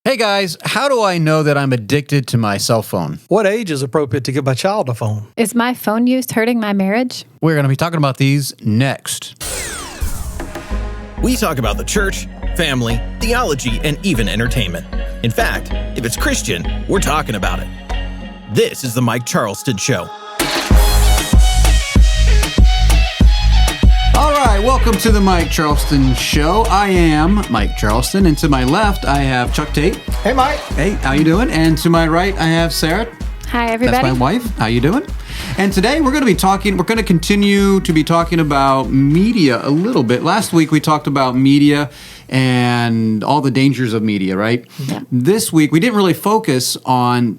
Hey guys, how do I know that I'm addicted to my cell phone? What age is appropriate to give my child a phone? Is my phone use hurting my marriage? We're going to be talking about these next. We talk about the church, family, theology, and even entertainment. In fact, if it's Christian, we're talking about it. This is the Mike Charleston Show. All right, welcome to the Mike Charleston Show. I am Mike Charleston, and to my left, I have Chuck Tate. Hey, Mike. Hey, how you doing? And to my right, I have Sarah. Hi, everybody. That's my wife. How you doing? And today we're going to continue to be talking about media a little bit. Last week we talked about media and all the dangers of media, right? Yeah. This week we didn't really focus on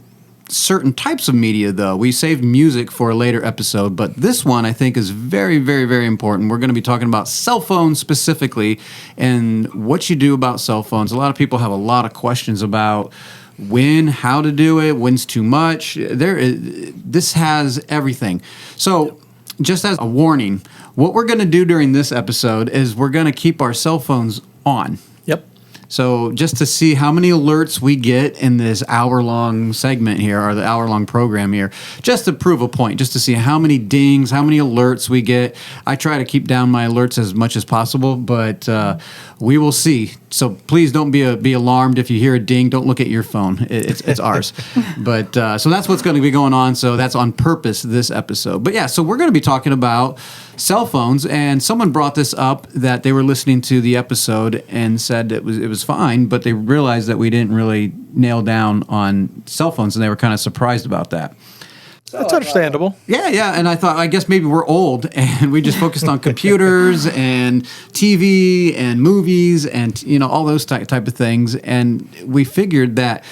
certain types of media, though. We saved music for a later episode, but this one I think is very, very, very important. We're going to be talking about cell phones specifically and what you do about cell phones. A lot of people have a lot of questions about when, how to do it, when's too much. This has everything. So just as a warning, what we're going to do during this episode is we're going to keep our cell phones on. Yep. So just to see how many alerts we get in this hour-long segment here, or the hour-long program here, just to prove a point, just to see how many dings, how many alerts we get. I try to keep down my alerts as much as possible, but we will see. So please don't be alarmed if you hear a ding. Don't look at your phone. It's ours. But so that's what's going to be going on. So that's on purpose this episode. But yeah, so we're going to be talking about cell phones, and someone brought this up that they were listening to the episode and said it was fine, but they realized that we didn't really nail down on cell phones, and they were kind of surprised about that. That's understandable. Yeah, and I thought, I guess maybe we're old, and we just focused on computers and TV and movies and, all those type of things, and we figured that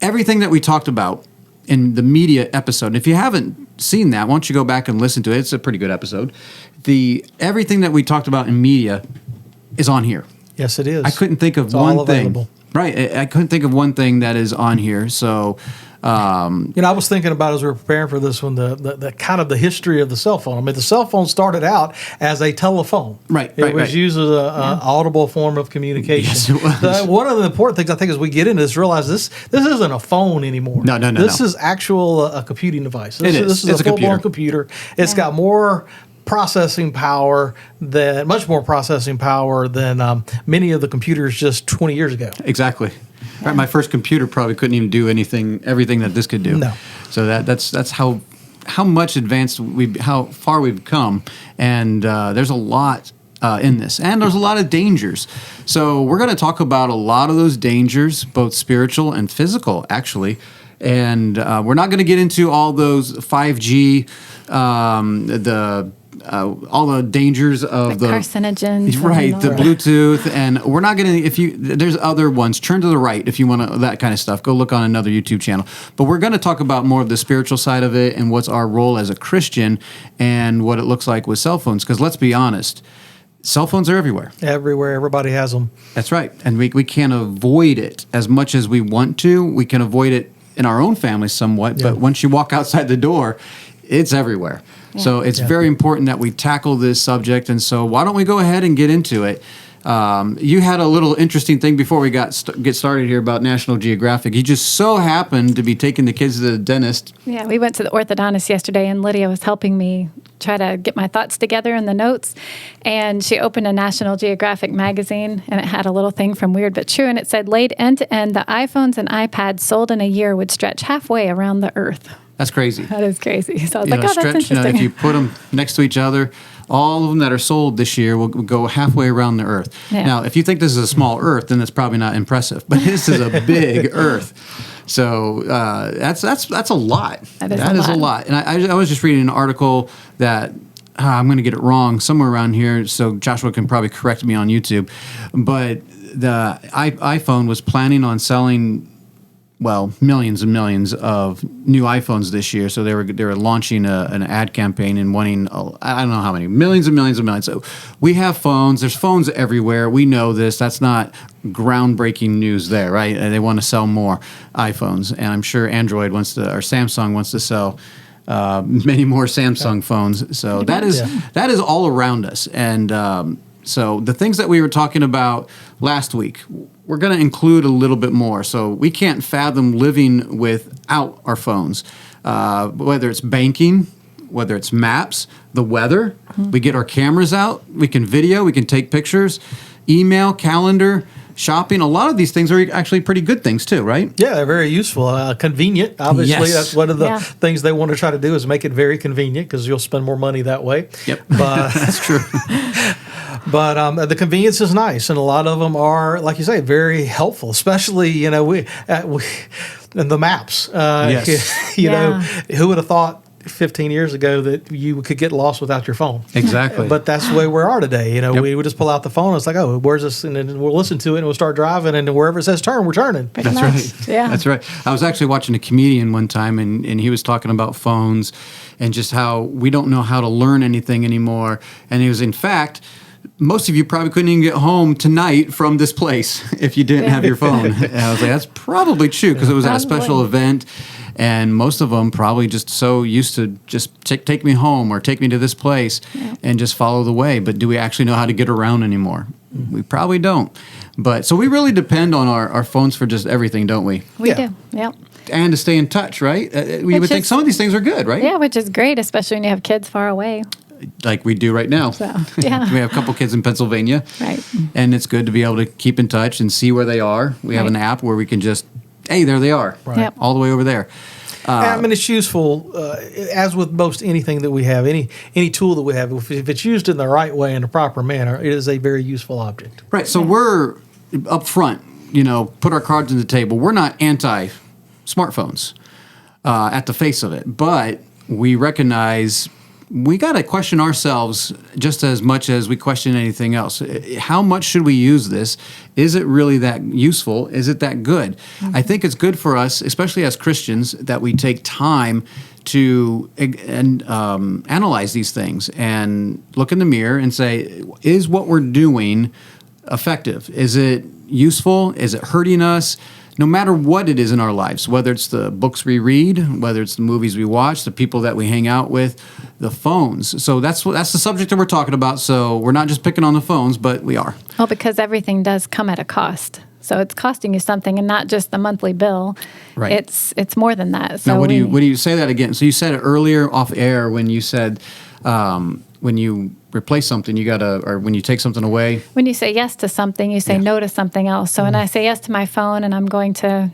everything that we talked about in the media episode, if you haven't seen that, why don't you go back and listen to it? It's a pretty good episode. Everything that we talked about in media is on here. Yes, it is. I couldn't think of it's one all thing. Available. Right, I couldn't think of one thing that is on here, so... I was thinking about as we were preparing for this one, the kind of the history of the cell phone. I mean, the cell phone started out as a telephone. Right. It was used as an audible form of communication. Yes, it was. One of the important things I think as we get into this, realize this isn't a phone anymore. No. This is actual a computing device. This is It's a full-blown computer. It's got more much more processing power than many of the computers just 20 years ago. Exactly. Right, my first computer probably couldn't even do everything that this could do. No. So that's how much advanced how far we've come, and there's a lot in this, and there's a lot of dangers. So we're going to talk about a lot of those dangers, both spiritual and physical, actually. And we're not going to get into all those 5G, all the dangers of the carcinogens, right? The Bluetooth, and we're not going to. There's other ones. Turn to the right if you want that kind of stuff. Go look on another YouTube channel. But we're going to talk about more of the spiritual side of it and what's our role as a Christian and what it looks like with cell phones. Because let's be honest, cell phones are everywhere. Everywhere, everybody has them. That's right, and we can't avoid it as much as we want to. We can avoid it in our own family somewhat, but once you walk outside the door, it's everywhere. Yeah. So it's very important that we tackle this subject, and so why don't we go ahead and get into it? You had a little interesting thing before we get started here about National Geographic. You just so happened to be taking the kids to the dentist. Yeah, we went to the orthodontist yesterday, and Lydia was helping me try to get my thoughts together in the notes, and she opened a National Geographic magazine, and it had a little thing from Weird But True, and it said, laid end to end, the iPhones and iPads sold in a year would stretch halfway around the Earth. That's crazy. That is crazy. So I was that's interesting. If you put them next to each other, all of them that are sold this year will go halfway around the Earth. Yeah. Now, if you think this is a small Earth, then that's probably not impressive. But this is a big Earth. So that's a lot. That is a lot. And I was just reading an article that I'm going to get it wrong somewhere around here, so Joshua can probably correct me on YouTube. But the iPhone was planning on selling millions and millions of new iPhones this year. So they were launching an ad campaign and wanting, I don't know how many, millions and millions and millions. So we have phones. There's phones everywhere. We know this. That's not groundbreaking news there, right? And they want to sell more iPhones. And I'm sure Android or Samsung wants to sell many more Samsung phones. So that is all around us. And So the things that we were talking about last week, we're going to include a little bit more. So we can't fathom living without our phones, whether it's banking, whether it's maps, the weather. We get our cameras out. We can video. We can take pictures, email, calendar, shopping. A lot of these things are actually pretty good things too, right? Yeah, they're very usful. Convenient, obviously. Yes. That's one of the things they want to try to do is make it very convenient because you'll spend more money that way. Yep, but that's true. But the convenience is nice, and a lot of them are, like you say, very helpful. Especially, we and the maps. Yes. Know, who would have thought 15 years ago that you could get lost without your phone? Exactly. But that's the way we are today. We would just pull out the phone. And it's like, oh, where's this? And then we'll listen to it, and we'll start driving, and wherever it says turn, we're turning. Pretty That's much. right. Yeah. That's right. I was actually watching a comedian one time, and he was talking about phones and just how we don't know how to learn anything anymore. And he was, in fact, most of you probably couldn't even get home tonight from this place if you didn't have your phone. And I was like, that's probably true because it was at a special event. And most of them probably just so used to just take me home or take me to this place and just follow the way. But do we actually know how to get around anymore? We probably don't. But so we really depend on our phones for just everything, don't we? We do. Yep. And to stay in touch, right? We would think some of these things are good, right? Yeah, which is great, especially when you have kids far away. Like we do right now. So, yeah. We have a couple kids in Pennsylvania. Right. And it's good to be able to keep in touch and see where they are. We have an app where we can just, hey, there they are. Right. Yep. All the way over there. I mean, it's useful, as with most anything that we have, any tool that we have. If it's used in the right way, in the proper manner, it is a very useful object. Right. So we're up front, put our cards on the table. We're not anti-smartphones at the face of it, but we recognize we got to question ourselves just as much as we question anything else. How much should we use this? Is it really that useful? Is it that good? I think it's good for us, especially as Christians, that we take time to analyze these things and look in the mirror and say, is what we're doing effective? Is it useful? Is it hurting us? No matter what it is in our lives, whether it's the books we read, whether it's the movies we watch, the people that we hang out with, the phones. So that's the subject that we're talking about. So we're not just picking on the phones, but we are. Well, because everything does come at a cost. So it's costing you something, and not just the monthly bill. Right. It's more than that. So now, what do you say that again? So you said it earlier off air when you said when you replace something, or when you take something away. When you say yes to something, you say no to something else. So when I say yes to my phone and I'm going to,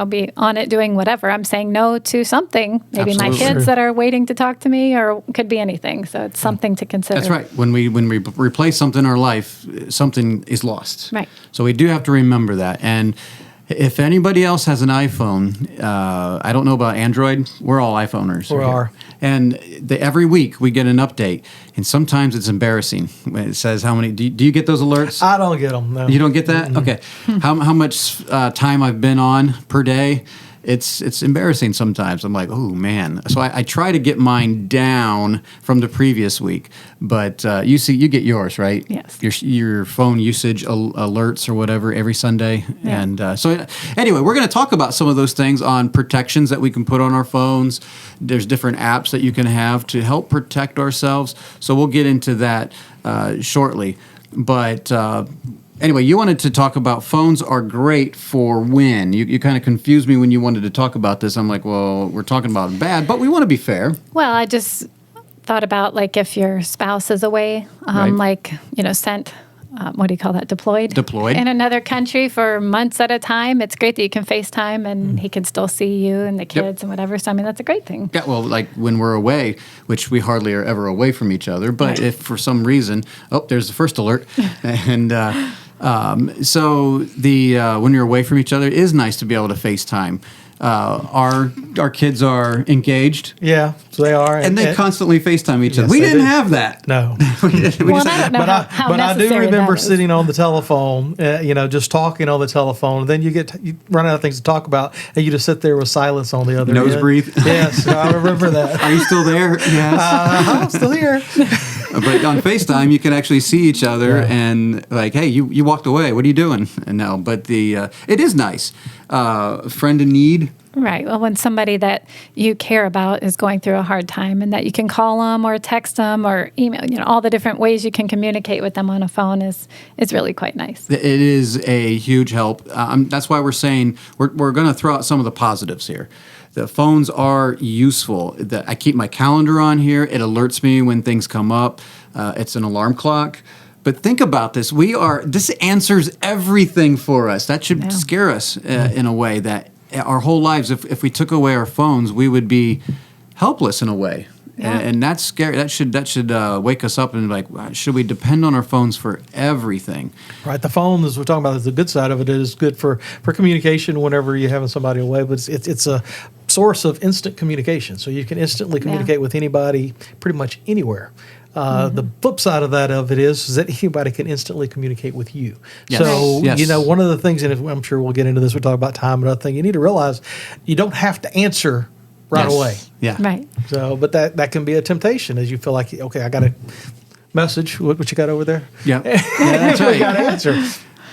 be on it doing whatever, I'm saying no to something. Maybe Absolutely. my kids that are waiting to talk to me, or could be anything. So it's something to consider. That's right. When we replace something in our life, something is lost. Right. So we do have to remember that. And if anybody else has an iPhone, I don't know about Android. We're all iPhoners. We are. And every week we get an update, and sometimes it's embarrassing when it says how many. Do you get those alerts? I don't get them. No. You don't get that? Okay. How much time I've been on per day? It's embarrassing sometimes. I'm like, oh man. So I try to get mine down from the previous week, but you get yours, right? Yes. Your phone usage alerts or whatever every Sunday, Yeah. and so anyway, we're going to talk about some of those things on protections that we can put on our phones. There's different apps that you can have to help protect ourselves. So we'll get into that shortly, but. Anyway, you wanted to talk about phones are great for when. You kind of confused me when you wanted to talk about this. I'm like, well, we're talking about bad, but we want to be fair. Well, I just thought about if your spouse is away, Right. sent, what do you call that, deployed in another country for months at a time. It's great that you can FaceTime and he can still see you and the kids and whatever. So, I mean, that's a great thing. Yeah, well, like when we're away, which we hardly are ever away from each other, but if for some reason, there's the first alert, and so when you're away from each other, it is nice to be able to FaceTime. Our kids are engaged. Yeah, so they are. And they constantly FaceTime each other. Yes, We they didn't do. have that. No. Well, I don't know how But I do necessary remember that is. sitting on the telephone, just talking on the telephone. And then you run out of things to talk about, and you just sit there with silence on the other Nose end. breathe. Yes, I remember that. Are you still there? Yes. I'm still here. But on FaceTime, you can actually see each other and like, hey, you walked away. What are you doing? And no, but it is nice. friend in need. Right. Well, when somebody that you care about is going through a hard time, and that you can call them or text them or email, all the different ways you can communicate with them on a phone is really quite nice. It is a huge help. That's why we're saying we're going to throw out some of the positives here. The phones are useful. I keep my calendar on here. It alerts me when things come up. It's an alarm clock. But think about this. This answers everything for us. That should scare us in a way that our whole lives, if we took away our phones, we would be helpless in a way. Yeah. And that's scary. That should wake us up and be like, should we depend on our phones for everything? Right. The phone, as we're talking about, is the good side of it. It is good for communication whenever you're having somebody away, but it's a source of instant communication. So you can instantly communicate with anybody pretty much anywhere. The flip side of it is that anybody can instantly communicate with you. Yes. So, one of the things, and I'm sure we'll get into this, we'll talk about time and other thing, you need to realize you don't have to answer right away. Yeah. Right. So, but that can be a temptation as you feel like, okay, I got a message. What you got over there? Yeah. That's right. You got to answer.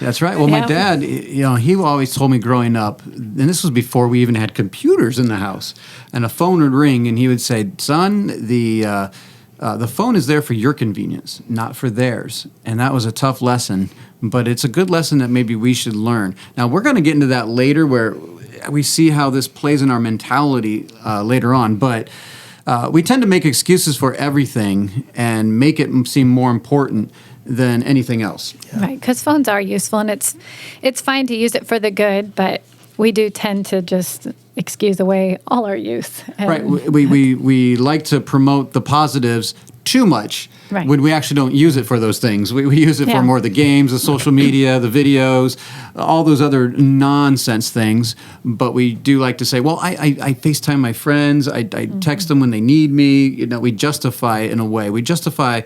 That's right. Well, my dad, he always told me growing up, and this was before we even had computers in the house, and a phone would ring, and he would say, "Son, the phone is there for your convenience, not for theirs." And that was a tough lesson, but it's a good lesson that maybe we should learn. Now, we're going to get into that later, where we see how this plays in our mentality later on, but we tend to make excuses for everything and make it seem more important than anything else. Yeah. Right, because phones are useful, and it's fine to use it for the good, but we do tend to just excuse away all our use. Right. We like to promote the positives too much when we actually don't use it for those things. We use it for more of the games, the social media, the videos, all those other nonsense things. But we do like to say, well, I FaceTime my friends. I text them when they need me. We justify it in a way. We justify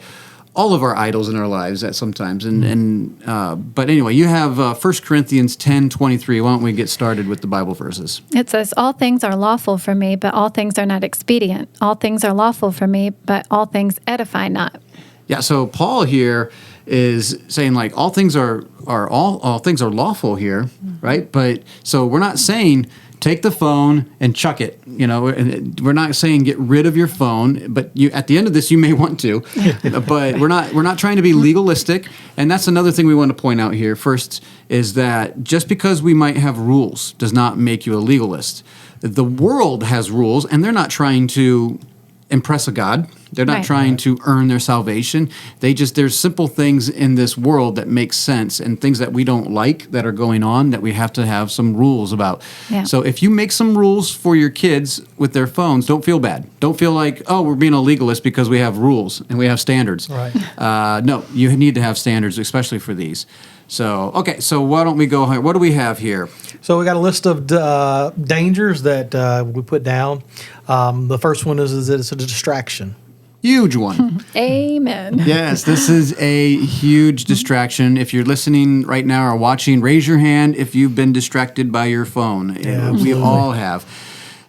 all of our idols in our lives at sometimes. But anyway, you have 1 Corinthians 10:23. Why don't we get started with the Bible verses? It says, all things are lawful for me, but all things are not expedient. All things are lawful for me, but all things edify not. Yeah, so Paul here is saying like all things are lawful here, right? But so we're not saying take the phone and chuck it. We're not saying get rid of your phone, but at the end of this you may want to. But we're not trying to be legalistic, and that's another thing we want to point out here. First is that just because we might have rules does not make you a legalist. The world has rules, and they're not trying to impress a God. They're not trying to earn their salvation. There's simple things in this world that make sense, and things that we don't like that are going on that we have to have some rules about. Yeah. So if you make some rules for your kids with their phones, don't feel bad. Don't feel like, oh, we're being a legalist because we have rules and we have standards. Right. No, you need to have standards, especially for these. So, okay, so why don't we go, what do we have here? So we got a list of dangers that we put down. The first one is that it's a distraction. Huge one. Amen. Yes, this is a huge distraction. If you're listening right now or watching, raise your hand if you've been distracted by your phone. Yeah, we all have.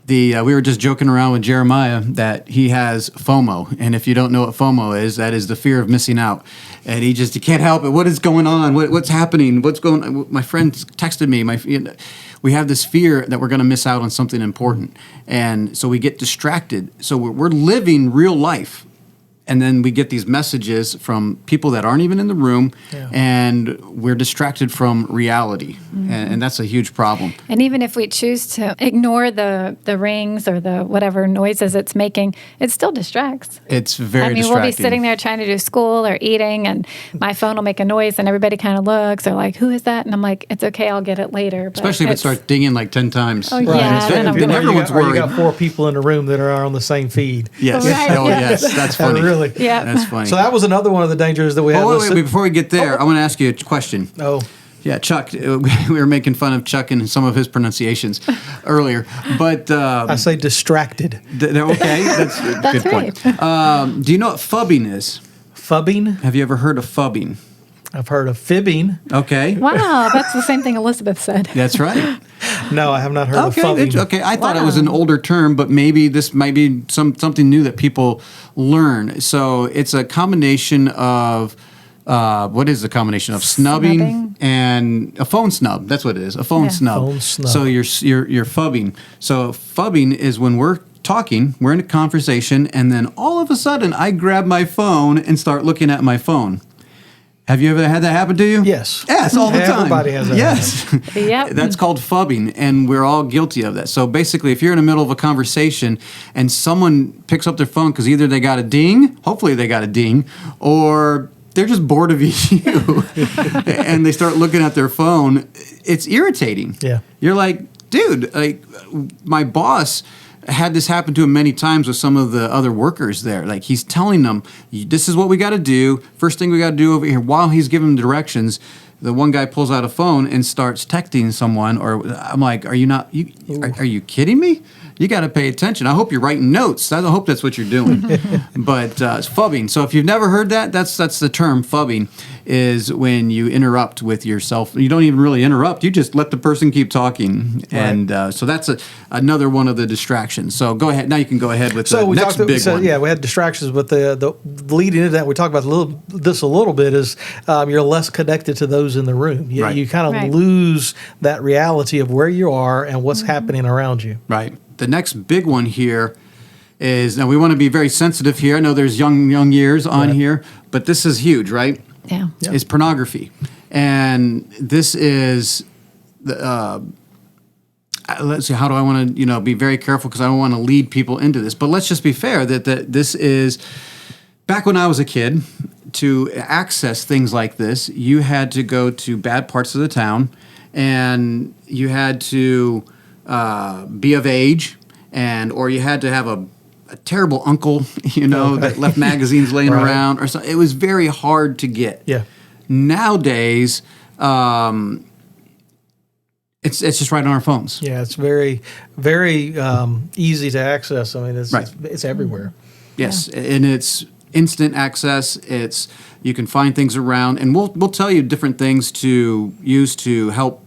We were just joking around with Jeremiah that he has FOMO, and if you don't know what FOMO is, that is the fear of missing out. And he can't help it. What is going on? What's happening? What's going on? My friend texted me. We have this fear that we're going to miss out on something important, and so we get distracted. So we're living real life. And then we get these messages from people that aren't even in the room, and we're distracted from reality. Mm-hmm. And that's a huge problem. And even if we choose to ignore the rings or the whatever noises it's making, it still distracts. It's very distracting. We'll be sitting there trying to do school or eating, and my phone will make a noise, and everybody kind of looks. They're like, who is that? And I'm like, it's okay, I'll get it later. But especially if it starts dinging like 10 times. Oh, yeah. Then everyone's worried. You got 4 people in the room that are on the same feed. Yes. Right. Oh, yes. That's funny. Really? Yeah. That's funny. So that was another one of the dangers that we had. Wait, before we get there, I want to ask you a question. Oh. Yeah, Chuck, we were making fun of Chuck and some of his pronunciations earlier, but... I say distracted. Okay, that's a good point. Do you know what phubbing is? Phubbing? Have you ever heard of phubbing? I've heard of fibbing. Okay. Wow, that's the same thing Elizabeth said. That's right. No, I have not heard of phubbing. Okay, I thought it was an older term, but maybe this might be something new that people learn. So it's a combination of what is the combination of snubbing and a phone snub? That's what it is, a phone snub. Phone snub. So you're phubbing. So phubbing is when we're talking, we're in a conversation, and then all of a sudden I grab my phone and start looking at my phone. Have you ever had that happen to you? Yes. Yes, all the time. Everybody has that. Yes. Yep. That's called phubbing, and we're all guilty of that. So basically, if you're in the middle of a conversation and someone picks up their phone because either they got a ding, hopefully they got a ding, or they're just bored of you, and they start looking at their phone, it's irritating. Yeah. You're like, dude, like my boss had this happen to him many times with some of the other workers there. Like he's telling them, this is what we got to do. First thing we got to do over here. While he's giving them directions, the one guy pulls out a phone and starts texting someone. Or I'm like, are you kidding me? You got to pay attention. I hope you're writing notes. I hope that's what you're doing. But it's phubbing. So if you've never heard that, that's the term. Phubbing is when you interrupt with yourself. You don't even really interrupt. You just let the person keep talking. Right. And so that's another one of the distractions. So go ahead. Now you can go ahead with the next big one. Yeah, we had distractions, but the leading into that, we talked about this a little bit, is you're less connected to those in the room. You kind of lose that reality of where you are and what's happening around you. Right. The next big one here is, now we want to be very sensitive here. I know there's young years on here, but this is huge, right? Yeah. Is pornography. And this is, let's see, how do I want to, be very careful because I don't want to lead people into this. But let's just be fair that this is, back when I was a kid, to access things like this, you had to go to bad parts of the town and you had to be of age, or you had to have a terrible uncle, that left magazines laying around, or something. It was very hard to get. Yeah. Nowadays, it's just right on our phones. Yeah, it's very, very easy to access. I mean, it's everywhere. Yes, and it's instant access. You can find things around, and we'll tell you different things to use to help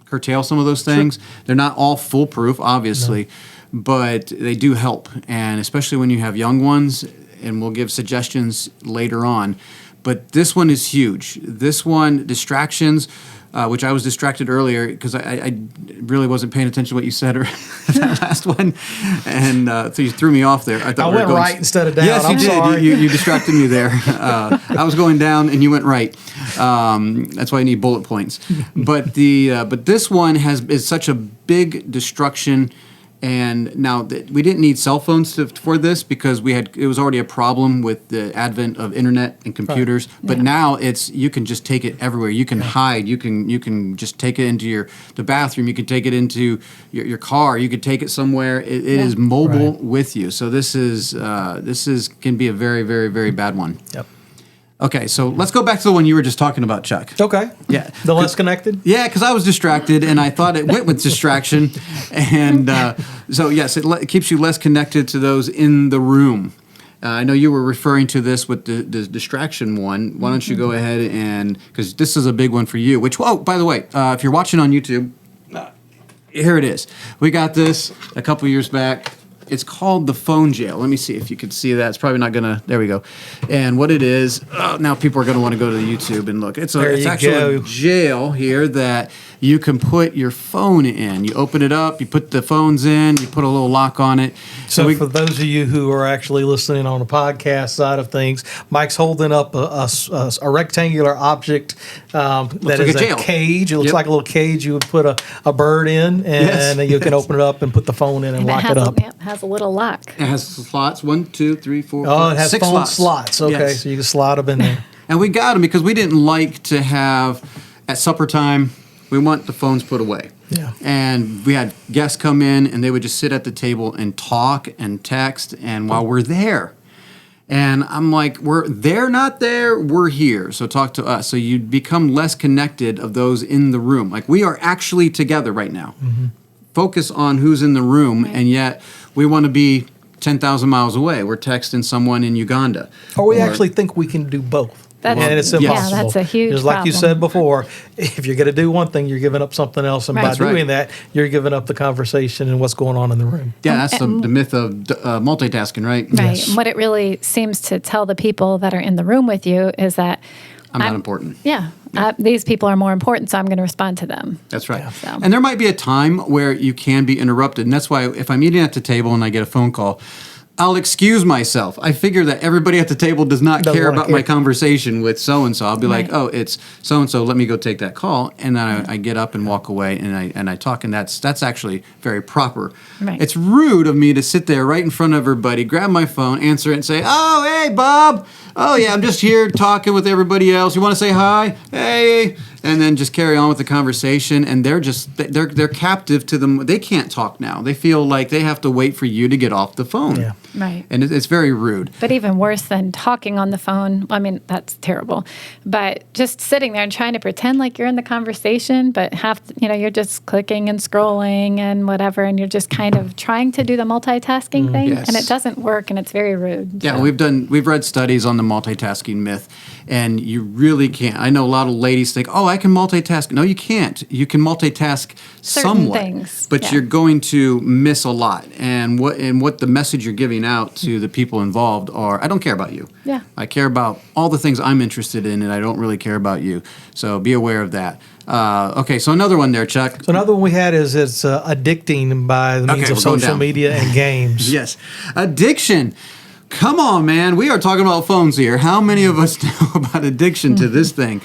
curtail some of those things. Sure. They're not all foolproof, obviously, but they do help, and especially when you have young ones, and we'll give suggestions later on. But this one is huge. This one, distractions, which I was distracted earlier because I really wasn't paying attention to what you said that last one, and so you threw me off there. I went right instead of down. Yes, you did. Sorry. You distracted me there. I was going down, and you went right. That's why I need bullet points. But this one is such a big destruction. And now we didn't need cell phones for this because it was already a problem with the advent of internet and computers. Right. But now you can just take it everywhere. You can hide. You can just take it into the bathroom. You can take it into your car. You could take it somewhere. It is mobile with you. So this can be a very, very, very bad one. Yep. Okay, so let's go back to the one you were just talking about, Chuck. Okay. Yeah. The less connected? Yeah, because I was distracted, and I thought it went with distraction. And so, yes, it keeps you less connected to those in the room. I know you were referring to this with the distraction one. Why don't you go ahead because this is a big one for you, by the way, if you're watching on YouTube, here it is. We got this a couple years back. It's called the phone jail. Let me see if you can see that. It's probably not going to... There we go. And what it is... now people are going to want to go to the YouTube and look. It's actually a jail here that you can put your phone in. You open it up, you put the phones in, you put a little lock on it. So for those of you who are actually listening on the podcast side of things, Mike's holding up a rectangular object that is a cage. It looks like a little cage you would put a bird in, and you can open it up and put the phone in and lock it up. It has a little lock. It has slots, 1, 2, 3, 4, 5, it has 6 phone slots. Okay, yes. So you can slide them in there. And we got them because we didn't like to have, at supper time, we want the phones put away. Yeah. And we had guests come in, and they would just sit at the table and talk and text, and while we're there. And I'm like, they're not there, we're here, so talk to us. So you become less connected of those in the room. Like, we are actually together right now. Mm-hmm. Focus on who's in the room, and yet we want to be 10,000 miles away. We're texting someone in Uganda. Or we actually think we can do both. And it's impossible. Yeah, that's a huge problem. Like you said before, if you're going to do one thing, you're giving up something else. And by doing that, you're giving up the conversation and what's going on in the room. Yeah, that's the myth of multitasking, right? Right. Yes. And what it really seems to tell the people that are in the room with you is that I'm not important. Yeah. These people are more important, so I'm going to respond to them. That's right. Yeah. So. And there might be a time where you can be interrupted. And that's why if I'm eating at the table and I get a phone call, I'll excuse myself. I figure that everybody at the table does not care about my conversation with so-and-so. I'll be like, oh, it's so-and-so. Let me go take that call. And then I get up and walk away and I talk. And that's actually very proper. Right. It's rude of me to sit there right in front of everybody, grab my phone, answer it, and say, oh, hey, Bob. Oh, yeah, I'm just here talking with everybody else. You want to say hi? Hey. And then just carry on with the conversation. And they're captive to them. They can't talk now. They feel like they have to wait for you to get off the phone. Yeah. Right. And it's very rude. But even worse than talking on the phone, I mean, that's terrible. But just sitting there and trying to pretend like you're in the conversation, but you're just clicking and scrolling and whatever, and you're just kind of trying to do the multitasking thing, Yes. and it doesn't work, and it's very rude. Yeah, So. we've read studies on the multitasking myth, and you really can't. I know a lot of ladies think, oh, I can multitask. No, you can't. You can multitask Certain somewhat, things, but yeah. you're going to miss a lot. And what the message you're giving out to the people involved are, I don't care about you. Yeah. I care about all the things I'm interested in, and I don't really care about you. So be aware of that. Okay, so another one there, Chuck. So another one we had is it's addicting by the means of we're going social down. media and games. Yes. Addiction. Come on, man. We are talking about phones here. How many of us know about addiction to this thing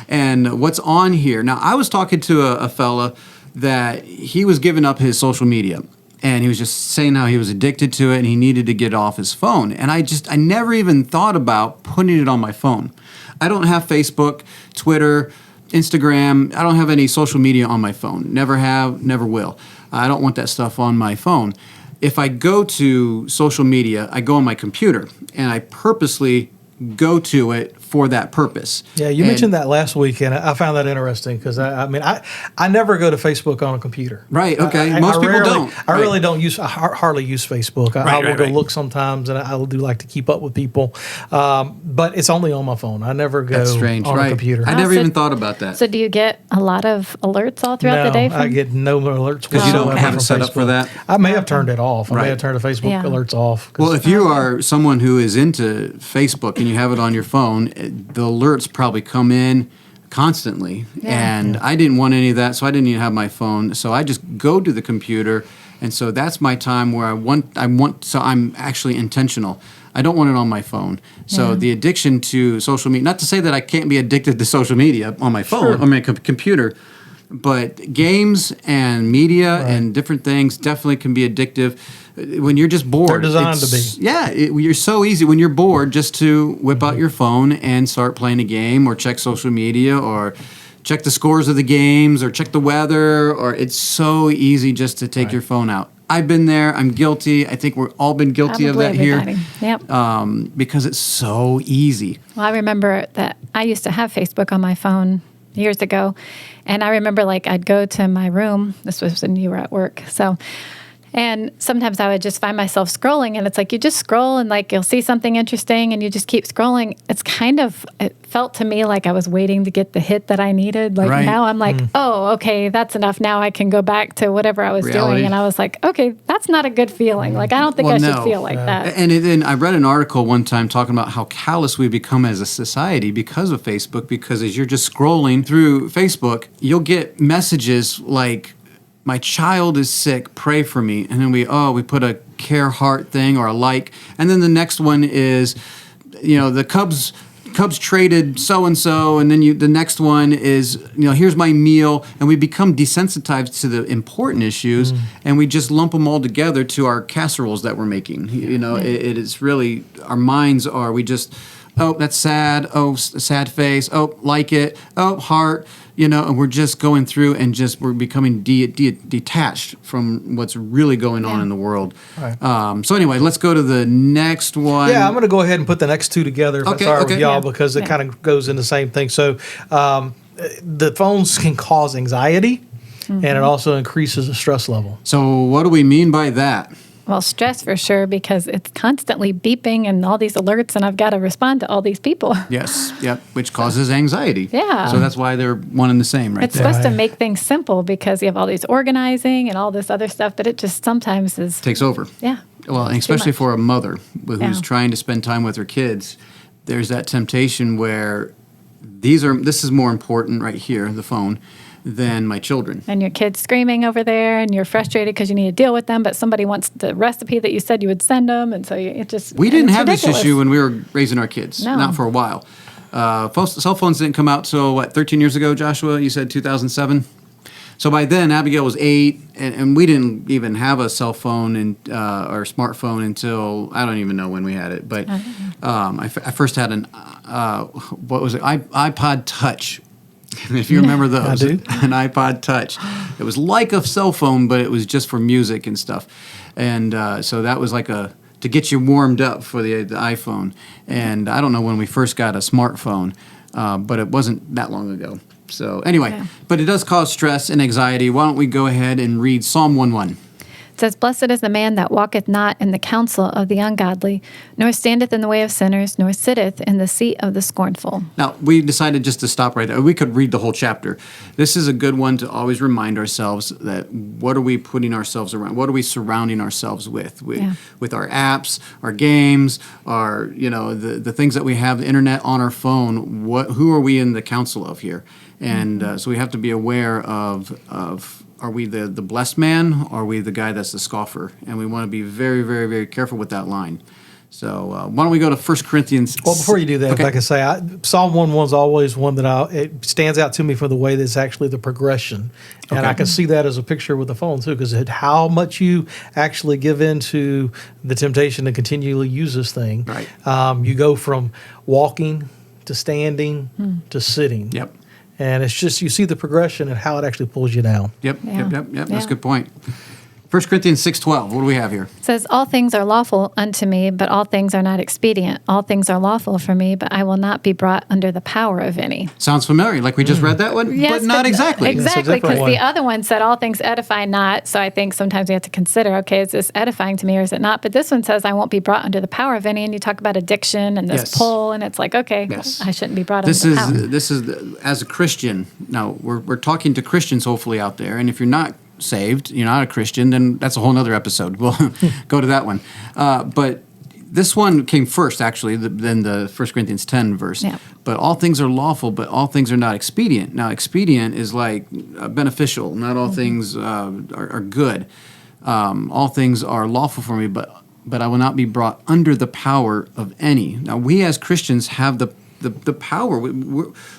and what's on here? Now, I was talking to a fella that he was giving up his social media. And he was just saying how he was addicted to it and he needed to get off his phone. And I never even thought about putting it on my phone. I don't have Facebook, Twitter, Instagram. I don't have any social media on my phone. Never have, never will. I don't want that stuff on my phone. If I go to social media, I go on my computer and I purposely go to it for that purpose. Yeah, you mentioned that last week, and I found that interesting because I never go to Facebook on a computer. Right. Okay. Most people don't. I really don't use. I hardly use Facebook. I will go look sometimes, and I do like to keep up with people, but it's only on my phone. I never go That's strange. on a computer. I never even thought about that. So do you get a lot of alerts all throughout the day? I get no alerts Because you don't whatsoever have it from set up for Facebook. that? I may have turned it off. I Right. may have turned the Facebook alerts off. Well, if you are someone who is into Facebook and you have it on your phone, the alerts probably come in constantly. And I didn't want any of that, so I didn't even have my phone. So I just go to the computer, and so that's my time where so I'm actually intentional. I don't want it on my phone. So the addiction to social media, not to say that I can't be addicted to social media on my phone, on my computer, but games and media and different things definitely can be addictive. When you're just bored, They're designed to be. Yeah, you're so easy when you're bored just to whip out your phone and start playing a game or check social media or check the scores of the games or check the weather. Or it's so easy just to take your phone out. I've been there. I'm guilty. I think we've all been guilty of that Everybody. here. Yep. Because it's so easy. Well, I remember that I used to have Facebook on my phone years ago. And I remember I'd go to my room. This was when you were at work. And sometimes I would just find myself scrolling, and it's you just scroll and you'll see something interesting and you just keep scrolling. It felt to me like I was waiting to get the hit that I needed. Right. Now I'm oh, okay, that's enough. Now I can go back to whatever I was Reality. doing. And I was okay, that's not a good feeling. I don't think I should feel like that. And then I read an article one time talking about how callous we become as a society because of Facebook, because as you're just scrolling through Facebook, you'll get messages like, my child is sick, pray for me. And then we put a care heart thing or a like. And then the next one is, the Cubs traded so-and-so. And then the next one is, here's my meal. And we become desensitized to the important issues. And we just lump them all together to our casseroles that we're making. It is really, our minds are, we just, oh, that's sad. Oh, sad face. Oh, like it. Oh, heart. And we're just going through and we're becoming detached from what's really going on in the world. Right. So anyway, let's go to the next one. Yeah, I'm going to go ahead and put the next two together if that's all right with y'all because it kind of goes in the same thing. So the phones can cause anxiety and it also increases the stress level. So what do we mean by that? Well, stress for sure, because it's constantly beeping and all these alerts, and I've got to respond to all these people. Yes, yep, which causes anxiety. Yeah. So that's why they're one and the same, right? It's supposed to make things simple because you have all these organizing and all this other stuff, but it just sometimes is... Takes over. Yeah. Well, and especially for a mother who's trying to spend time with her kids, there's that temptation where This is more important right here, the phone, than my children. And your kid's screaming over there, and you're frustrated because you need to deal with them, but somebody wants the recipe that you said you would send them, and so We didn't have ridiculous. this issue when we were raising our kids. No. Not for a while. Cell phones didn't come out till 13 years ago, Joshua? You said 2007? So by then, Abigail was 8, and we didn't even have a cell phone or smartphone until, I don't even know when we had it. But I first had an iPod Touch. If you remember those. I do. An iPod Touch. It was like a cell phone, but it was just for music and stuff. And so that was like to get you warmed up for the iPhone. And I don't know when we first got a smartphone, but it wasn't that long ago. So anyway, but it does cause stress and anxiety. Why don't we go ahead and read Psalm 1:1. It says, "Blessed is the man that walketh not in the counsel of the ungodly, nor standeth in the way of sinners, nor sitteth in the seat of the scornful." Now, we decided just to stop right there. We could read the whole chapter. This is a good one to always remind ourselves that what are we putting ourselves around? What are we surrounding ourselves with? With our apps, our games, our, the things that we have, the internet on our phone. Who are we in the counsel of here? And so we have to be aware of are we the blessed man, or are we the guy that's the scoffer? And we want to be very, very, very careful with that line. So why don't we go to 1 Corinthians? Well, before you do that, Okay. like I say, Psalm 1:1 is always one that it stands out to me for the way that it's actually the progression. And Okay. I can see that as a picture with the phone, too, because how much you actually give into the temptation to continually use this thing. Right. You go from walking to standing to sitting. Yep. And it's just, you see the progression and how it actually pulls you down. Yep. Yeah. That's Yeah. a good point. 1 Corinthians 6:12. What do we have here? It says, "All things are lawful unto me, but all things are not expedient. All things are lawful for me, but I will not be brought under the power of any." Sounds familiar, like we just read that one, Yes, but not exactly. Exactly, different because one. the other one said, "All things edify not." So I think sometimes we have to consider, okay, is this edifying to me or is it not? But this one says, "I won't be brought under the power of any." And you talk about addiction and this Yes. pull, and it's like, okay, Yes. I shouldn't be brought This under is the power. this is as a Christian. Now we're talking to Christians hopefully out there, and if you're not saved, you're not a Christian, then that's a whole nother episode. We'll go to that one. But this one came first, actually, than the 1 Corinthians 10 verse. Yeah. But all things are lawful, but all things are not expedient. Now, expedient is like beneficial. Not all things are good. All things are lawful for me, but I will not be brought under the power of any. Now, we as Christians have the power.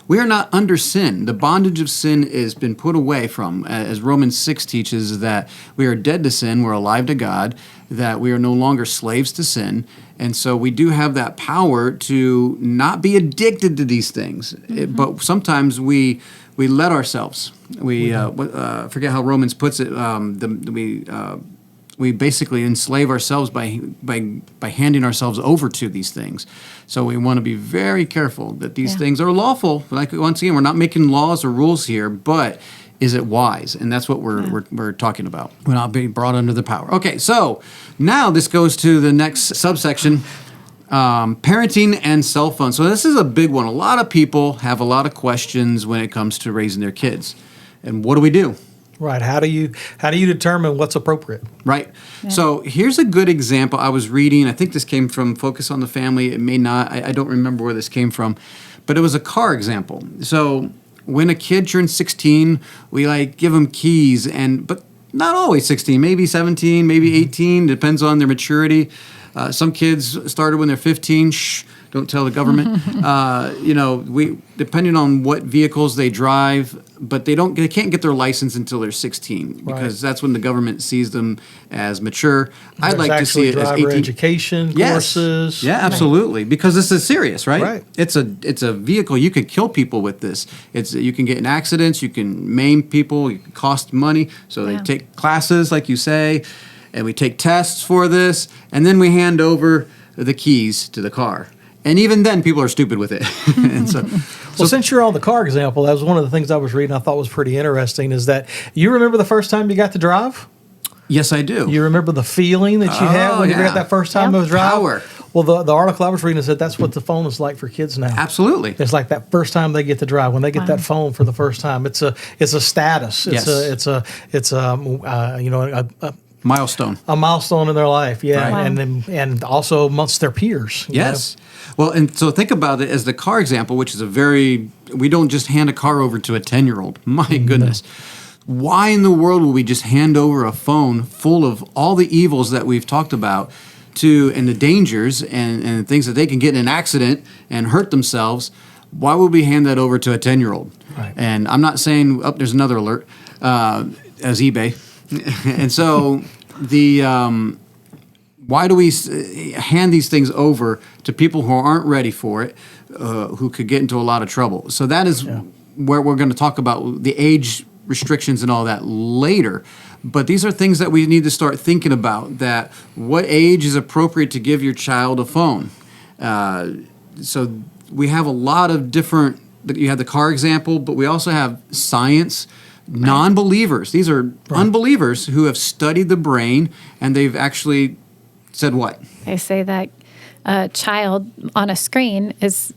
We are not under sin. The bondage of sin has been put away from. As Romans 6 teaches, that we are dead to sin, we're alive to God, that we are no longer slaves to sin. And so we do have that power to not be addicted to these things. But sometimes we let ourselves. We forget how Romans puts it. We basically enslave ourselves by handing ourselves over to these things. So we want to be very careful that these things are lawful. Like, once again, we're not making laws or rules here, but is it wise? And that's what we're talking about. We're not being brought under the power. Okay, so now this goes to the next subsection, parenting and cell phones. So this is a big one. A lot of people have a lot of questions when it comes to raising their kids. And what do we do? Right. How do you determine what's appropriate? Right. Yeah. So here's a good example. I was reading, I think this came from Focus on the Family. It may not, I don't remember where this came from, but it was a car example. So when a kid turns 16, we give them keys, but not always 16, maybe 17, maybe 18, depends on their maturity. Some kids started when they're 15. Shh, don't tell the government. We depending on what vehicles they drive, but they can't get their license until they're 16 because that's when the government sees them as mature. I'd like to see it as 18. Education courses. Yeah, absolutely, because this is serious, right? Right. It's a vehicle. You could kill people with this. You can get in accidents. You can maim people. You can cost money. So they take classes, like you say, and we take tests for this, and then we hand over the keys to the car. And even then, people are stupid with it. And so, since you're on the car example, that was one of the things I was reading I thought was pretty interesting, is that you remember the first time you got to drive? Yes, I do. You remember the feeling that you had when you got that first time of driving? Power. Well, the article I was reading said that's what the phone is like for kids now. Absolutely. It's like that first time they get to drive, when they get that phone for the first time. It's a status. It's milestone. A milestone in their life, yeah, Right. Wow. and also amongst their peers. you Yes. Well, and so think about it as the car example, which is we don't just hand a car over to a 10-year-old. My goodness. Why in the world would we just hand over a phone full of all the evils that we've talked about and the dangers and things that they can get in an accident and hurt themselves? Why would we hand that over to a 10-year-old? Right. And I'm not saying, there's another alert, as eBay. And so why do we hand these things over to people who aren't ready for it, who could get into a lot of trouble? So that is where we're going to talk about the age restrictions and all that later. But these are things that we need to start thinking about, that what age is appropriate to give your child a phone. So we have a lot of different, you have the car example, but we also have science, non-believers. These are unbelievers who have studied the brain, and they've actually said what? They say that a child on a screen is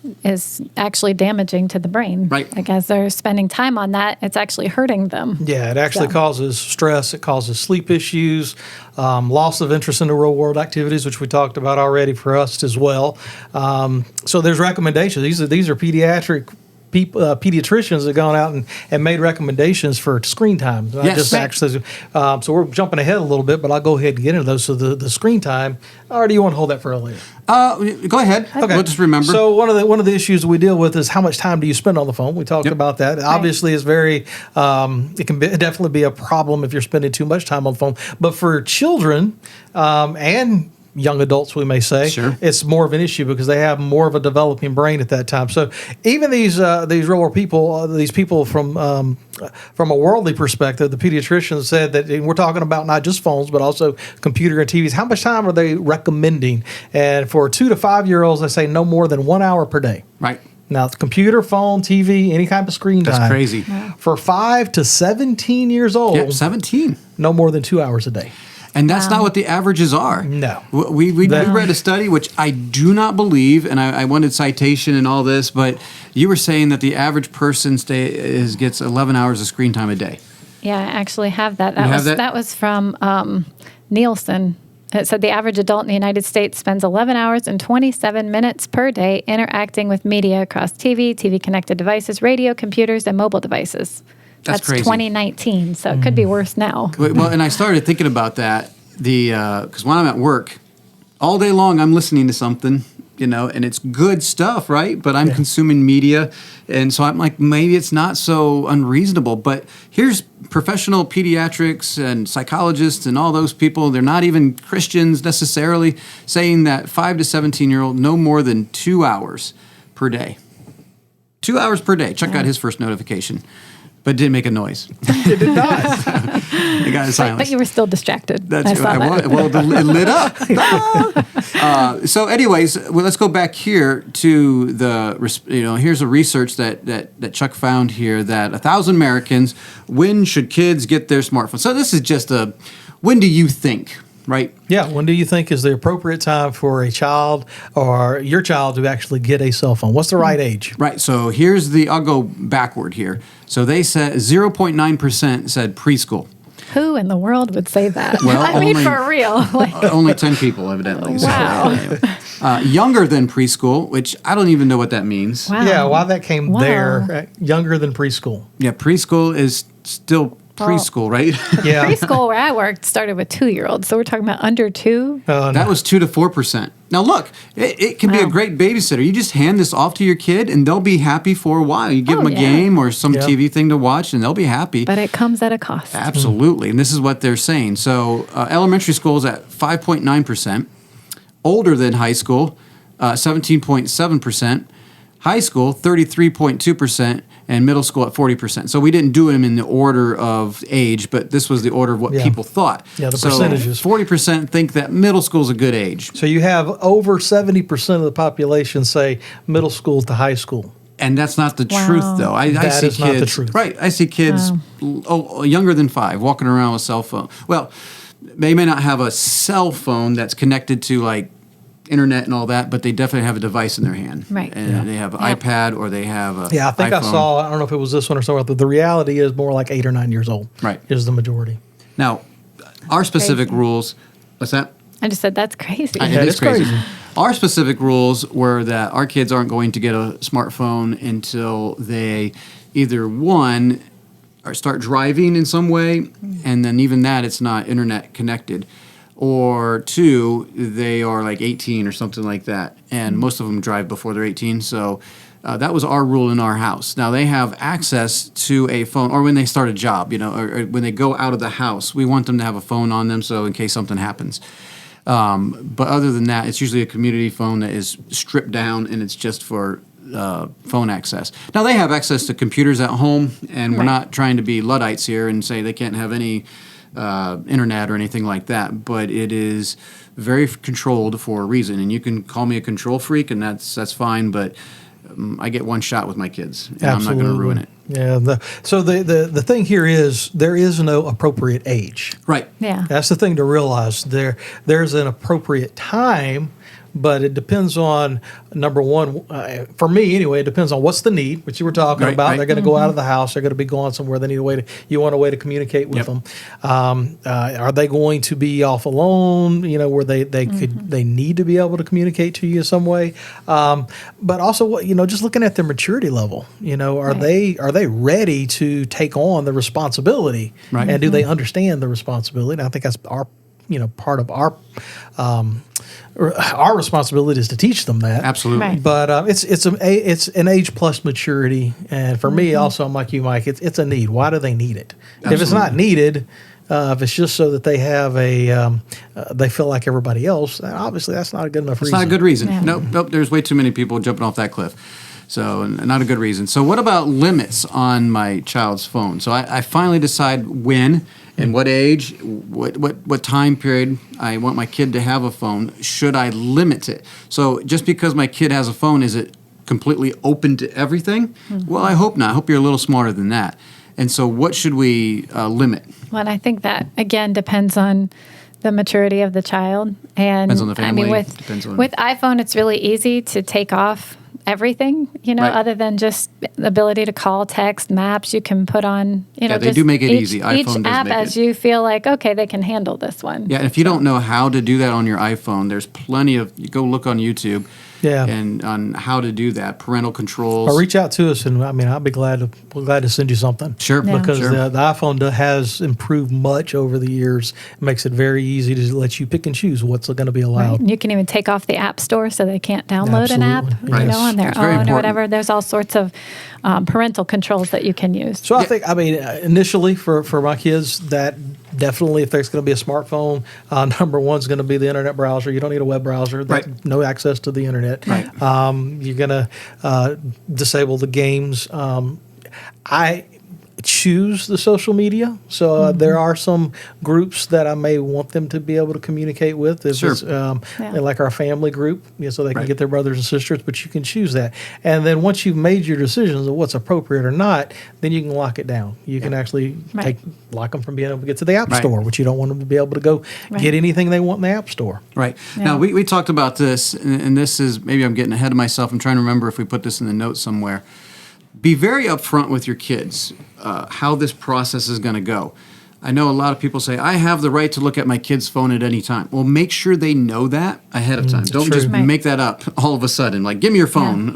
actually damaging to the brain. Right. Like as they're spending time on that, it's actually hurting them. Yeah, it actually So. causes stress. It causes sleep issues, loss of interest in the real world activities, which we talked about already for us as well. So there's recommendations. These are pediatric pediatricians that have gone out and made recommendations for screen time. Not Yes. just Right. actually, so we're jumping ahead a little bit, but I'll go ahead and get into those. So the screen time, or do you want to hold that for later? Go ahead. Okay. We'll just remember. So one of the issues we deal with is how much time do you spend on the phone? We talked about that. Obviously, it's very it can definitely be a problem if you're spending too much time on the phone. But for children and young adults, we may say, Sure. it's more of an issue because they have more of a developing brain at that time. So even these real people, these people from a worldly perspective, the pediatricians said that, and we're talking about not just phones, but also computer and TVs. How much time are they recommending? And for 2 to 5 year olds, they say no more than 1 hour per day. Right. Now, computer, phone, TV, any kind of screen time. That's crazy. For 5 to 17 years old, Yeah, 17. no more than 2 hours a day. And that's not what the averages are. No. We read a study, which I do not believe, and I wanted citation and all this, but you were saying that the average person gets 11 hours of screen time a day. Yeah, I actually have that. You have that? That was from Nielsen. It said the average adult in the United States spends 11 hours and 27 minutes per day interacting with media across TV connected devices, radio, computers, and mobile devices. That's crazy. 2019, so it could be worse now. Well, and I started thinking about that because when I'm at work, all day long I'm listening to something, and it's good stuff, right? But I'm consuming media, and so I'm like, maybe it's not so unreasonable. But here's professional pediatrics and psychologists and all those people, they're not even Christians necessarily, saying that 5 to 17-year-old no more than 2 hours per day. 2 hours per day. Chuck got his first notification. But it didn't make a noise. It did not. It got silence. But you were still distracted. That's I saw that. Well, it lit up. So, anyways, let's go back here to here's a research that Chuck found here that 1,000 Americans. When should kids get their smartphone? So this is just when do you think? Right? Yeah. When do you think is the appropriate time for a child or your child to actually get a cell phone? What's the right age? Right. So I'll go backward here. So they said 0.9% said preschool. Who in the world would say that? Well, I mean, only- for real. Only 10 people, evidently. So, Wow. anyway. Younger than preschool, which I don't even know what that means. Wow. Yeah. Why that came Wow. there, younger than preschool. Yeah, preschool is still preschool, right? Yeah. Preschool where I worked started with 2-year-olds, so we're talking about under 2. That was 2 to 4%. Now look, it can be a Wow. great babysitter. You just hand this off to your kid, and they'll be happy for a while. You give them a yeah. game or some Yeah. TV thing to watch, and they'll be happy. But it comes at a cost. Absolutely, and this is what they're saying. So elementary school is at 5.9%, older than high school, 17.7%, high school 33.2%, and middle school at 40%. So we didn't do them in the order of age, but this was the order of what Yeah. people thought. Yeah, the so percentages. 40% think that middle school is a good age. So you have over 70% of the population say middle school to high school. And that's not the Wow. truth, though. I That see is kids, not the truth. right? I see kids younger than 5 walking around with a cell phone. Well, they may not have a cell phone that's connected to like internet and all that, but they definitely have a device in their hand. Right. And they have an Yep. iPad or they have a Yeah, I think iPhone. I don't know if it was this one or something, but the reality is more like 8 or 9 years old. Right. Is the majority. Now, Our specific Crazy. rules. What's that? I just said that's crazy. It is crazy. crazy. Our specific rules were that our kids aren't going to get a smartphone until they either, one, or start driving in some way, and then even that, it's not internet connected, or two, they are like 18 or something like that, and most of them drive before they're 18, so that was our rule in our house. Now, they have access to a phone, or when they start a job, or when they go out of the house, we want them to have a phone on them, so in case something happens. But other than that, it's usually a community phone that is stripped down, and it's just for phone access. Now, they have access to computers at home, and we're not trying to be Luddites here and say they can't have any internet or anything like that, but it is very controlled for a reason. And you can call me a control freak, and that's fine, but I get one shot with my kids, and I'm not going to ruin it. Yeah. So the thing here is there is no appropriate age. Right. Yeah. That's the thing to realize. There's an appropriate time, but it depends on, number one, for me anyway, it depends on what's the need, which you were talking about. Right. They're going to go out of the house. They're going to be going somewhere. They need you want a way to communicate with them. Are they going to be off alone, where they need to be able to communicate to you in some way? But also, just looking at their maturity level, are they ready to take on the responsibility? Right. And do they understand the responsibility? And I think that's part of our responsibility is to teach them that. Absolutely. Right. But it's an age plus maturity, and for me also, I'm like you, Mike. It's a need. Why do they need it? Absolutely. If it's not needed, if it's just so that they have they feel like everybody else, then obviously that's not a good enough reason. It's not a good reason. Yeah. Nope. There's way too many people jumping off that cliff. So not a good reason. So what about limits on my child's phone? So I finally decide when and what age, what time period I want my kid to have a phone. Should I limit it? So just because my kid has a phone, is it completely open to everything? Mm-hmm. Well, I hope not. I hope you're a little smarter than that. And so what should we limit? Well, and I think that, again, depends on the maturity of the child. And Depends on the family. I mean, with iPhone, it's really easy to take off everything, Right. other than just the ability to call, text, maps. You can put on, they just do make it each, easy. iPhone each does app make as it. you feel like, okay, they can handle this one. Yeah, and if you don't know how to do that on your iPhone, there's plenty of, you go look on YouTube and on how to do that, parental controls. Or reach out to us, and I'll be glad to send you something. Sure. Yeah. Because Sure. the iPhone has improved much over the years. It makes it very easy to let you pick and choose what's going to be allowed. Right. And you can even take off the App Store so they can't download an app, Absolutely. Right. on their It's very own important. or whatever. There's all sorts of parental controls that you can use. So I think, initially for my kids, that definitely, if there's going to be a smartphone, number one is going to be the internet browser. You don't need a web browser. Right. No access to the internet. Right. You're going to disable the games. I choose the social media. So there are some groups that I may want them to be able to communicate with. If Sure. it's, like our family group, so they can Right. get their brothers and sisters, but you can choose that. And then once you've made your decisions of what's appropriate or not, then you can lock it down. You can actually Right. lock them from being able to get to the App Right. Store, which you don't want them to be able to go Right. get anything they want in the App Store. Right. Yeah. Now, we talked about this, and this is, maybe I'm getting ahead of myself. I'm trying to remember if we put this in the notes somewhere. Be very upfront with your kids how this process is going to go. I know a lot of people say, I have the right to look at my kid's phone at any time. Well, make sure they know that ahead of time. Don't true. just Right. make that up all of a sudden. Like, give me your phone,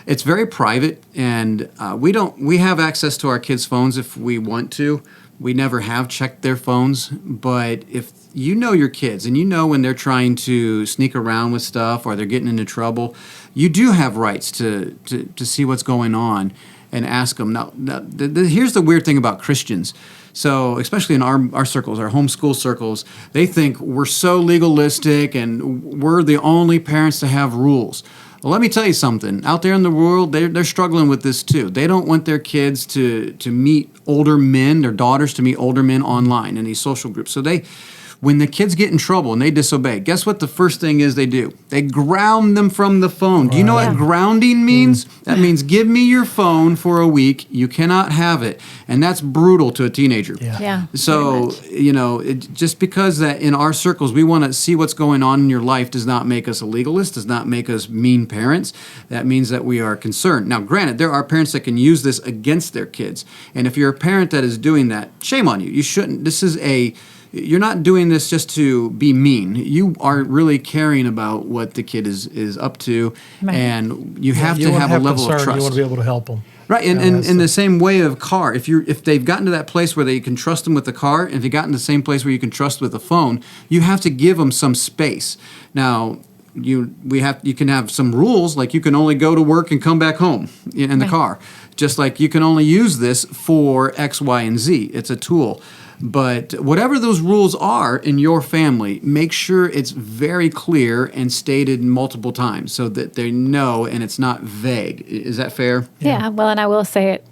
It's very private, and we have access to our kids' phones if we want to. We never have checked their phones, but if you know your kids and you know when they're trying to sneak around with stuff or they're getting into trouble, you do have rights to see what's going on and ask them. Now here's the weird thing about Christians. So especially in our circles, our homeschool circles, they think we're so legalistic and we're the only parents to have rules. Well, let me tell you something. Out there in the world, they're struggling with this too. They don't want their kids to meet older men, their daughters to meet older men online in these social groups. So when the kids get in trouble and they disobey, guess what the first thing is they do? They ground them from the phone. Do you know what grounding means? That means give me your phone for a week. You cannot have it. And that's brutal to a teenager. Yeah. So, just because that in our circles we want to see what's going on in your life does not make us a legalist, does not make us mean parents. That means that we are concerned. Now, granted, there are parents that can use this against their kids. And if you're a parent that is doing that, shame on you. You shouldn't. This is you're not doing this just to be mean. You are really caring about what the kid is up to, and you have to have a level of trust. You want to be able to help them. Right, and in the same way of car, if they've gotten to that place where they can trust them with the car, and if you've gotten to the same place where you can trust with the phone, you have to give them some space. Now, you can have some rules, like you can only go to work and come back home in the car. Just like you can only use this for X, Y, and Z. It's a tool. But whatever those rules are in your family, make sure it's very clear and stated multiple times so that they know and it's not vague. Is that fair? Yeah, well, and I will say it.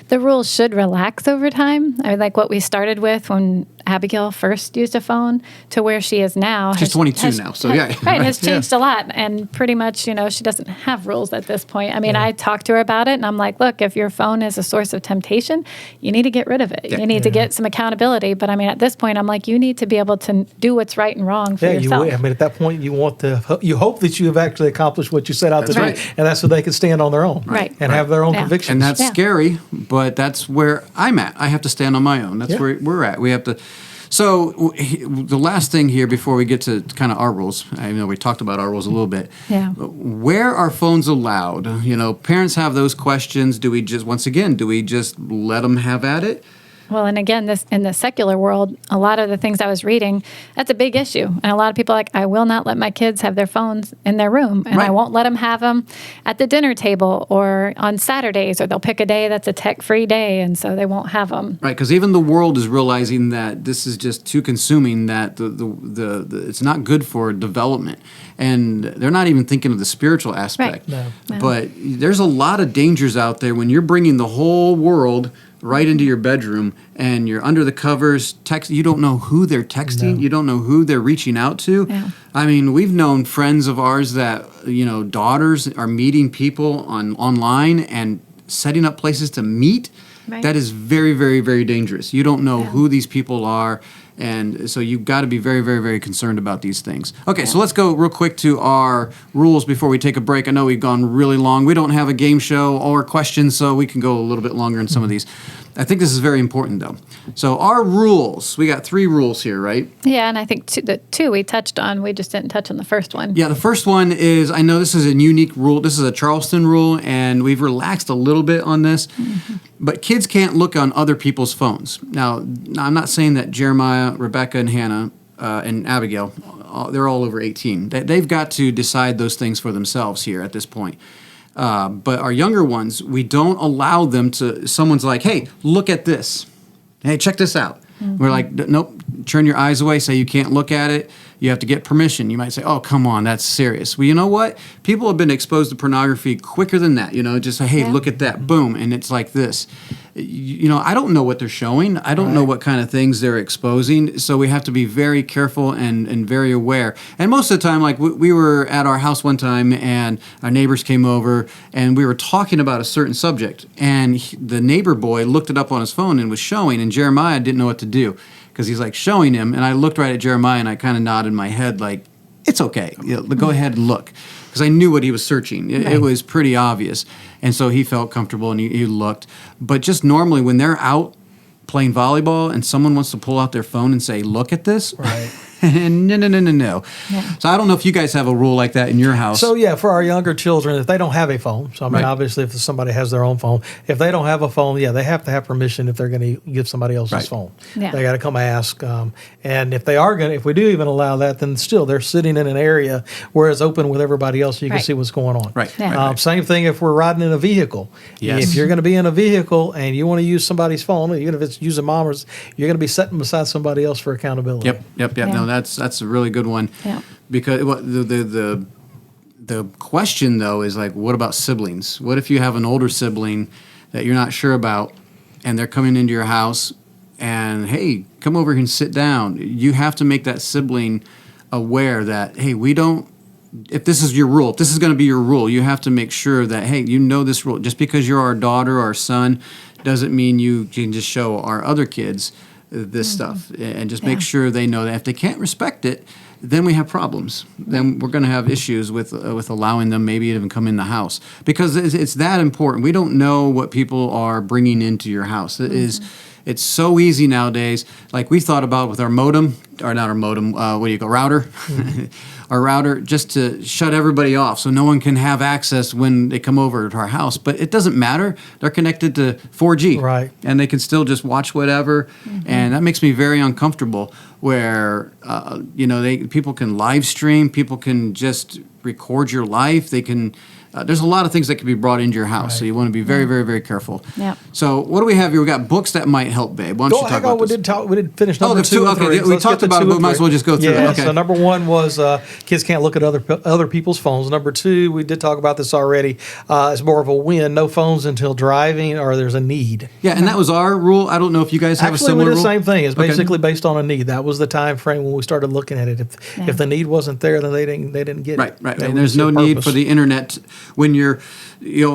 The rules should relax over time. I mean, like what we started with when Abigail first used a phone to where she is now. She's 22 now, so yeah. Right, has changed a lot. And pretty much, she doesn't have rules at this point. I mean, I talked to her about it, and I'm like, look, if your phone is a source of temptation, you need to get rid of it. You need to get some accountability. But I mean, at this point, I'm like, you need to be able to do what's right and wrong for yourself. I mean, at that point, you hope that you have actually accomplished what you set out to do. Right. And that's so they can stand on their own. Right. And have their own convictions. And that's scary, but that's where I'm at. I have to stand on my own. That's where we're at. We have to. So the last thing here before we get to kind of our rules, I know we talked about our rules a little bit. Yeah. Where are phones allowed? Parents have those questions. Do we just let them have at it? Well, and again, in the secular world, a lot of the things I was reading, that's a big issue. And a lot of people are like, I will not let my kids have their phones in their room. And I won't let them have them at the dinner table or on Saturdays, or they'll pick a day that's a tech-free day, and so they won't have them. Right, because even the world is realizing that this is just too consuming, that the it's not good for development. And they're not even thinking of the spiritual aspect. Right. No. But there's a lot of dangers out there when you're bringing the whole world right into your bedroom and you're under the covers, you don't know who they're texting, you don't know who they're reaching out to. Yeah. I mean, we've known friends of ours that, daughters are meeting people online and setting up places to meet. Right. That is very, very, very dangerous. You don't know who these people are. And so you've got to be very, very, very concerned about these things. Okay, so let's go real quick to our rules before we take a break. I know we've gone really long. We don't have a game show or questions, so we can go a little bit longer in some of these. I think this is very important, though. So our rules, we got 3 rules here, right? Yeah, and I think the 2 we touched on, we just didn't touch on the first one. Yeah, the first one is, I know this is a unique rule. This is a Charleston rule, and we've relaxed a little bit on this. Mm-hmm. But kids can't look on other people's phones. Now, I'm not saying that Jeremiah, Rebecca, and Hannah, and Abigail, they're all over 18. They've got to decide those things for themselves here at this point. But our younger ones, we don't allow them to, someone's like, hey, look at this. Hey, check this out. Mm-hmm. We're like, nope, turn your eyes away, say you can't look at it. You have to get permission. You might say, oh, come on, that's serious. Well, you know what? People have been exposed to pornography quicker than that. Just say, hey, look at that. Boom. And it's like this. I don't know what they're showing. I don't know what kind of things they're exposing. So we have to be very careful and very aware. And most of the time, like we were at our house one time and our neighbors came over and we were talking about a certain subject. And the neighbor boy looked it up on his phone and was showing, and Jeremiah didn't know what to do because he's like showing him. And I looked right at Jeremiah and I kind of nodded my head like, it's okay. Go ahead and look. Because I knew what he was searching. It was pretty obvious. And so he felt comfortable and he looked. But just normally when they're out playing volleyball and someone wants to pull out their phone and say, look at this. Right. No. Yeah. So I don't know if you guys have a rule like that in your house. So yeah, for our younger children, if they don't have a phone, so I mean, obviously if somebody has their own phone, if they don't have a phone, they have to have permission if they're going to give somebody else's phone. Yeah. They got to come ask. And if we do even allow that, then still they're sitting in an area where it's open with everybody else, so you can see what's going on. Right. Yeah. Same thing if we're riding in a vehicle. Yes. If you're going to be in a vehicle and you want to use somebody's phone, even if it's using mom's, you're going to be sitting beside somebody else for accountability. Yep. Yeah. No, that's a really good one. Yeah. Because the question though is like, what about siblings? What if you have an older sibling that you're not sure about, and they're coming into your house, and hey, come over here and sit down. You have to make that sibling aware that hey, we don't. If this is your rule, if this is going to be your rule, you have to make sure that hey, you know this rule. Just because you're our daughter or our son, doesn't mean you can just show our other kids this stuff, and just make sure they know that if they can't respect it, then we have problems. Then we're going to have issues with allowing them maybe even come in the house, because it's that important. We don't know what people are bringing into your house. It It's so easy nowadays. Like we thought about with our modem, or not our modem, router? Our router, just to shut everybody off so no one can have access when they come over to our house. But it doesn't matter. They're connected to 4G. Right. And they can still just watch whatever. And that makes me very uncomfortable where, people can live stream. People can just record your life. They can... there's a lot of things that can be brought into your house, so you want to be very, very, very careful. Yeah. So what do we have here? We got books that might help, babe. Why don't you talk about this? We did finish number two. Okay, we talked about it, but we might as well just go through it. Okay. So number one was kids can't look at other people's phones. Number two, we did talk about this already. It's more of a win. No phones until driving or there's a need. Yeah, and that was our rule. I don't know if you guys have a similar rule. Actually, we did the same thing. It's basically based on a need. That was the time frame when we started looking at it. If the need wasn't there, then they didn't get it. Right. And there's no need for the internet when you're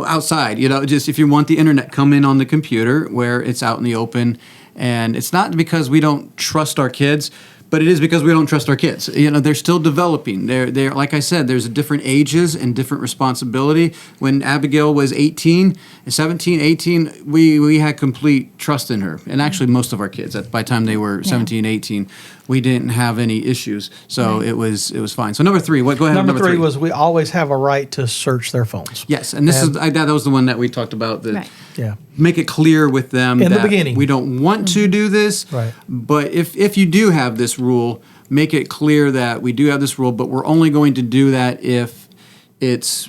outside, just if you want the internet, come in on the computer where it's out in the open. And it's not because we don't trust our kids, but it is because we don't trust our kids. They're still developing. They're like I said, there's different ages and different responsibility. When Abigail was 17, 18, we had complete trust in her. And actually most of our kids, by the time they were 17, 18, we didn't have any issues. So it was fine. So number three, go ahead. Number three was we always have a right to search their phones. Yes, and that was the one that we talked about. Yeah. Make it clear with them in that the beginning we don't want to do this. Right. But if you do have this rule, make it clear that we do have this rule, but we're only going to do that if it's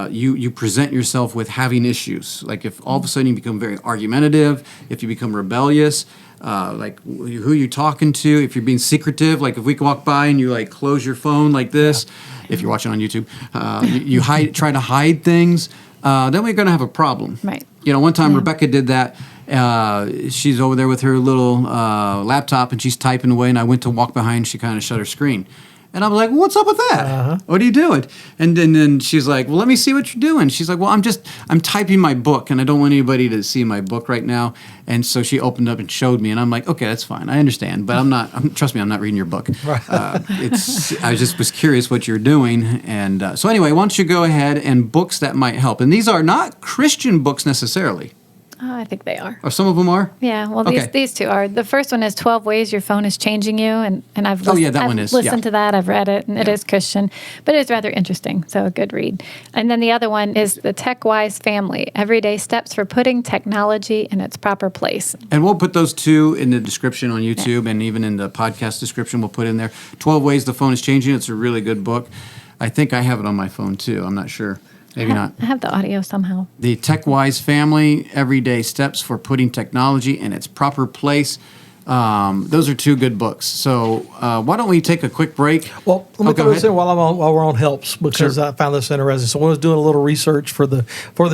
you present yourself with having issues. Like if all of a sudden you become very argumentative, if you become rebellious, like who you're talking to, if you're being secretive, like if we walk by and you like close your phone like this, if you're watching on YouTube, you try to hide things, then we're going to have a problem. Right. One time Rebecca did that. She's over there with her little laptop and she's typing away, and I went to walk behind. She kind of shut her screen. And I was like, well, what's up with that? What are you doing? And then she's like, well, let me see what you're doing. She's like, well, I'm typing my book, and I don't want anybody to see my book right now. And so she opened up and showed me, and I'm like, okay, that's fine. I understand, but trust me, I'm not reading your book. Right. I just was curious what you're doing. And so anyway, why don't you go ahead and books that might help. And these are not Christian books necessarily. Oh, I think they are. Or some of them are? Yeah, well, these two are. The first one is 12 Ways Your Phone is Changing You, and I've listened to that. I've read it, and it is Christian, but it's rather interesting, so a good read. And then the other one is The Tech Wise Family, Everyday Steps for Putting Technology in Its Proper Place. And we'll put those two in the description on YouTube, and even in the podcast description we'll put in there. 12 Ways the Phone is Changing. It's a really good book. I think I have it on my phone, too. I'm not sure. Maybe not. I have the audio somehow. The Tech Wise Family, Everyday Steps for Putting Technology in Its Proper Place. Those are two good books. So why don't we take a quick break? Well, let me throw this in while we're on helps, because I found this interesting. So when I was doing a little research for the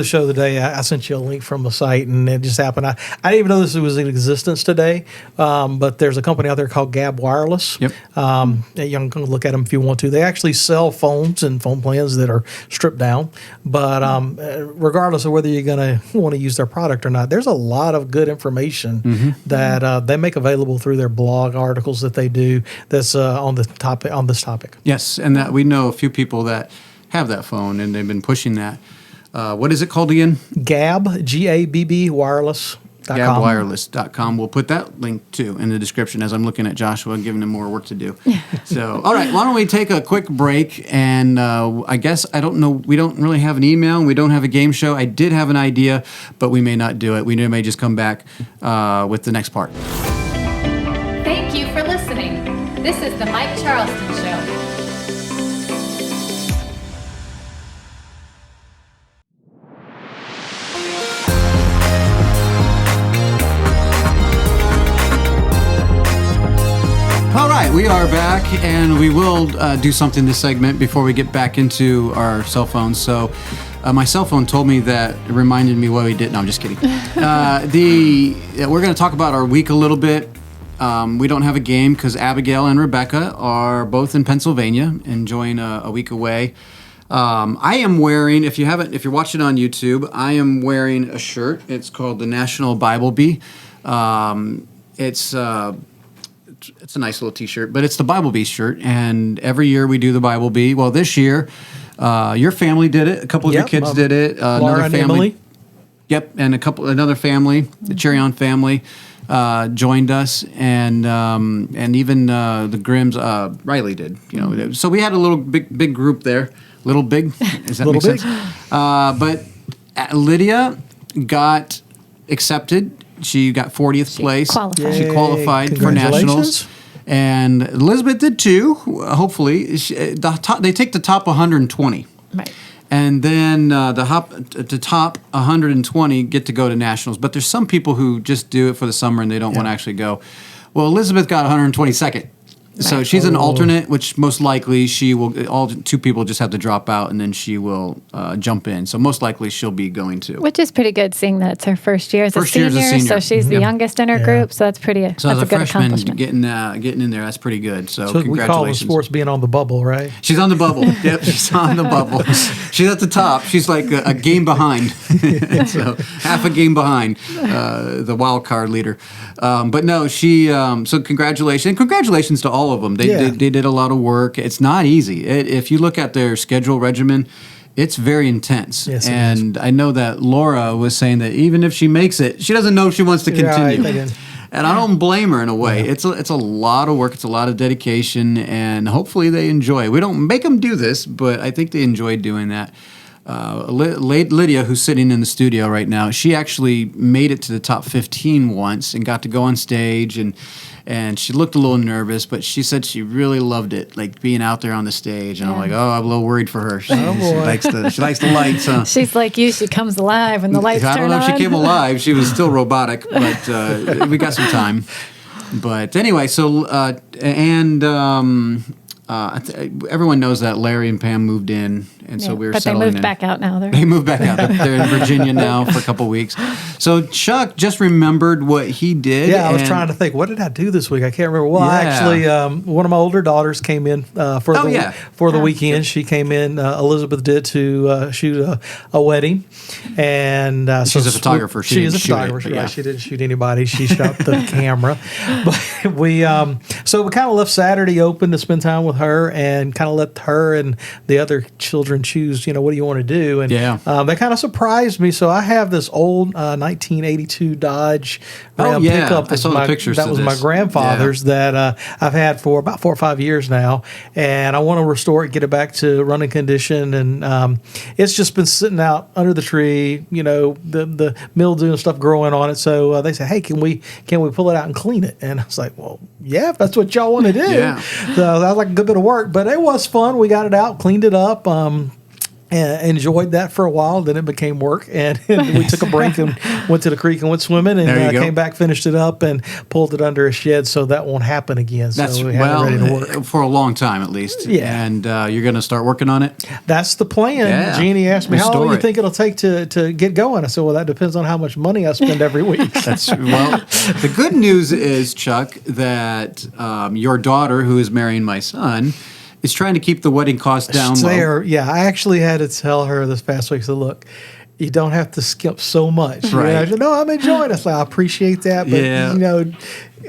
show today, I sent you a link from a site, and it just happened. I didn't even know this was in existence today, but there's a company out there called Gab Wireless. Yep. You can look at them if you want to. They actually sell phones and phone plans that are stripped down, but regardless of whether you're going to want to use their product or not, there's a lot of good information that they make available through their blog articles that they do that's on this topic. Yes, and that we know a few people that have that phone, and they've been pushing that. What is it called again? Gab, G-A-B-B, wireless.com. GabWireless.com. We'll put that link, too, in the description as I'm looking at Joshua and giving him more work to do. So, all right, why don't we take a quick break? And I guess, I don't know, we don't really have an email, and we don't have a game show. I did have an idea, but we may not do it. We may just come back with the next part. Thank you for listening. This is the Mike Charleston Show. All right, we are back, and we will do something this segment before we get back into our cell phones. So my cell phone told me that it reminded me what we did. No, I'm just kidding. We're going to talk about our week a little bit. We don't have a game because Abigail and Rebecca are both in Pennsylvania, enjoying a week away. I am wearing, if you're watching on YouTube, I am wearing a shirt. It's called the National Bible Bee. It's a nice little T-shirt, but it's the Bible Bee shirt, and every year we do the Bible Bee. Well, this year, your family did it. A couple of your kids did it. Laura Another and family. Emily. Yep, and another family, the Cherry On family, joined us, and even the Grimms, Riley did. So we had a little big group there. Little big, does that make sense? But Lydia got accepted. She got 40th place. Qualified. She qualified for nationals. And Elizabeth did too. Hopefully, they take the top 120. Right. And then the top 120 get to go to nationals. But there's some people who just do it for the summer and they don't want to actually go. Well, Elizabeth got 122nd. So she's an alternate, which most likely she will. All two people just have to drop out, and then she will jump in. So most likely she'll be going to. Which is pretty good, seeing that it's her first year as a senior. So she's the youngest in her group. So that's pretty. So that's as a good freshman, accomplishment. getting in there, that's pretty good. So we call the sports being on the bubble, right? She's on the bubble. Yep, she's on the bubble. She's at the top. She's like a game behind. So half a game behind the wild card leader. But no, she. So congratulations, and congratulations to all of them. They did a lot of work. It's not easy. If you look at their schedule regimen, it's very intense. Yes, and I know that Laura was saying that even if she makes it, she doesn't know if she wants to continue. And I don't blame her in a way. Yeah. It's a lot of work. It's a lot of dedication, and hopefully they enjoy it. We don't make them do this, but I think they enjoy doing that. Lydia, who's sitting in the studio right now, she actually made it to the top 15 once and got to go on stage, and she looked a little nervous, but she said she really loved it, like being out there on the stage. And I'm like, I'm a little worried for her. She likes the lights. She's like you. She comes alive when the lights turn on. I don't know if she came alive. She was still robotic, but we got some time. But anyway, so everyone knows that Larry and Pam moved in, and so we were settling in. But they moved back out now. They moved back out. They're in Virginia now for a couple of weeks. So Chuck just remembered what he did. Yeah, I was trying to think, what did I do this week? I can't remember. Well, actually, one of my older daughters came in for the weekend. She came in, Elizabeth did, to shoot a wedding. And she's a photographer. She is a photographer. Right? She didn't shoot anybody. She shot the camera. But we kind of left Saturday open to spend time with her, and kind of let her and the other children choose, what do you want to do? And they kind of surprised me. So I have this old 1982 Dodge Ram pickup. I saw the pictures. That was my grandfather's that I've had for about 4 or 5 years now, and I want to restore it, get it back to running condition. And it's just been sitting out under the tree, the mildew and stuff growing on it. So they said, "Hey, can we pull it out and clean it?" And I was like, "Well, yeah, if that's what y'all want to do." So that was like a good bit of work, but it was fun. We got it out, cleaned it up, and enjoyed that for a while. Then it became work, and we took a break and went to the creek and went swimming, and came back, finished it up, and pulled it under a shed so that won't happen again. So we had it ready to work for a long time at least. Yeah, and you're going to start working on it. That's the plan. Yeah. Jeannie asked me, "How long do you think it'll take to get going?" I said, "Well, that depends on how much money I spend every week." The good news is, Chuck, that your daughter, who is marrying my son, is trying to keep the wedding costs down low. Yeah, I actually had to tell her this past week, so look, you don't have to skip so much. Right. I said, no, I'm enjoying it. I appreciate that, but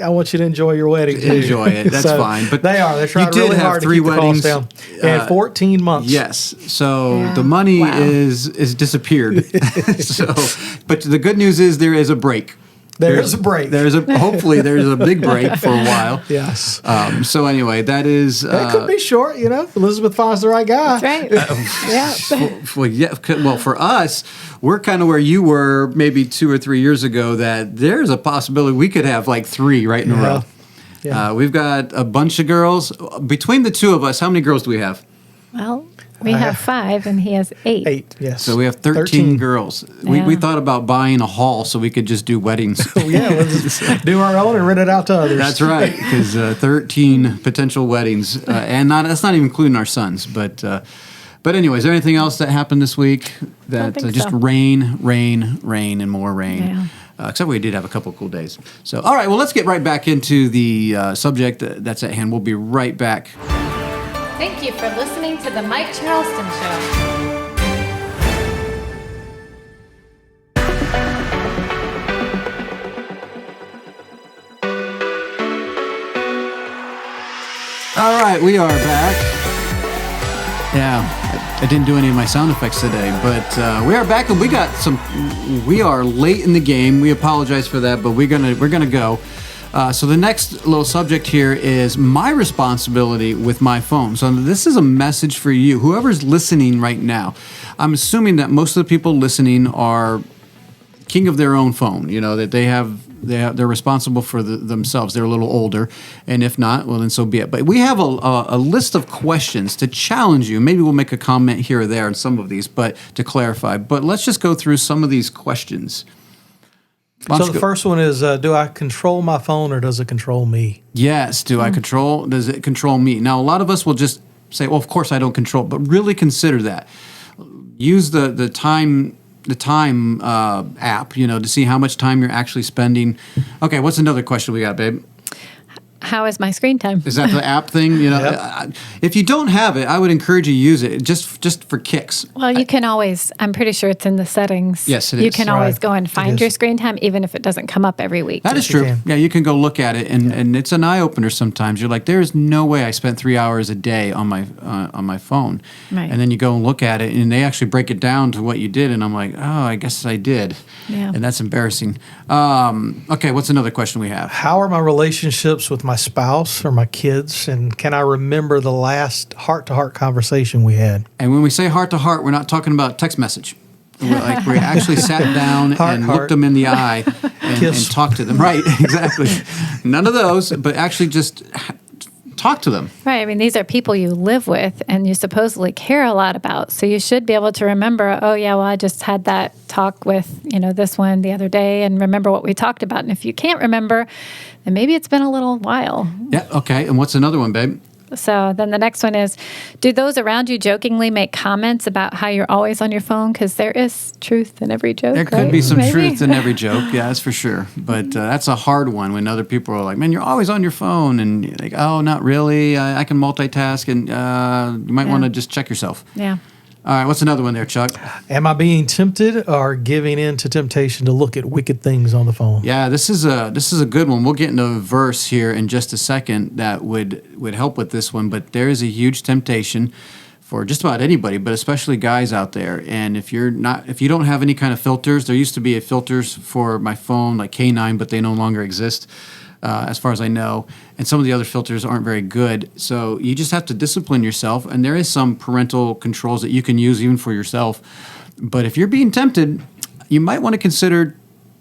I want you to enjoy your wedding too. Enjoy it. That's fine. But they're trying really hard to keep the costs down. In 14 months. Yes. So the money is disappeared. But the good news is there is a break. There's a break. Hopefully there's a big break for a while. Yes. So anyway, that is. It could be short, Elizabeth finds the right guy. That's right. Well, for us, we're kind of where you were maybe 2 or 3 years ago. That there's a possibility we could have like 3 right in a row. Yeah. We've got a bunch of girls. Between the two of us, how many girls do we have? Well, we have 5, and he has 8. 8, yes. So we have 13 girls. Yeah. We thought about buying a hall so we could just do weddings. We'll just do our own and rent it out to others. That's right, because 13 potential weddings, and that's not even including our sons. But anyway, is there anything else that happened this week? That just rain, and more rain. Yeah. Except we did have a couple of cool days. So, all right, well, let's get right back into the subject that's at hand. We'll be right back. Thank you for listening to the Mike Charleston Show. All right, we are back. Yeah, I didn't do any of my sound effects today, but we are back and we are late in the game. We apologize for that, but we're gonna go. So the next little subject here is my responsibility with my phone. So this is a message for you, whoever's listening right now. I'm assuming that most of the people listening are king of their own phone. You know, that they're responsible for themselves. They're a little older, and if not, well, then so be it. But we have a list of questions to challenge you. Maybe we'll make a comment here or there on some of these, but to clarify. But let's just go through some of these questions. So the first one is, do I control my phone or does it control me? Yes. Does it control me? Now, a lot of us will just say, well, of course I don't control, but really consider that. Use the time app, to see how much time you're actually spending. Okay, what's another question we got, babe? How is my screen time? Is that the app thing? Yep. If you don't have it, I would encourage you to use it just for kicks. Well, you can always, I'm pretty sure it's in the settings. Yes, it You is. can always go and find your screen time, even if it doesn't come up every week. That is you true. can. Yeah, you can go look at it, and it's an eye opener sometimes. You're like, there's no way I spent 3 hours a day on my phone. Right. And then you go and look at it, and they actually break it down to what you did, and I'm like, oh, I guess I did. Yeah. And that's embarrassing. Okay, what's another question we have? How are my relationships with my spouse or my kids? And can I remember the last heart-to-heart conversation we had? And when we say heart to heart, we're not talking about text message. Like we actually sat down and looked them in the eye and talked to them. Right, exactly. None of those, but actually just talk to them. Right. I mean, these are people you live with and you supposedly care a lot about. So you should be able to remember, oh, yeah, well, I just had that talk with, this one the other day and remember what we talked about. And if you can't remember, then maybe it's been a little while. Yeah, okay. And what's another one, babe? So then the next one is, do those around you jokingly make comments about how you're always on your phone? Because there is truth in every joke. There could be some truth in every joke. Yeah, that's for sure. But that's a hard one when other people are like, man, you're always on your phone. And you're like, oh, not really. I can multitask. And you might want to just check yourself. Yeah. All right, what's another one there, Chuck? Am I being tempted or giving in to temptation to look at wicked things on the phone? Yeah, this is a good one. We'll get into a verse here in just a second that would help with this one. But there is a huge temptation for just about anybody, but especially guys out there. And if you don't have any kind of filters, there used to be filters for my phone like K9, but they no longer exist. As far as I know, and some of the other filters aren't very good. So you just have to discipline yourself, and there is some parental controls that you can use even for yourself. But if you're being tempted, you might want to consider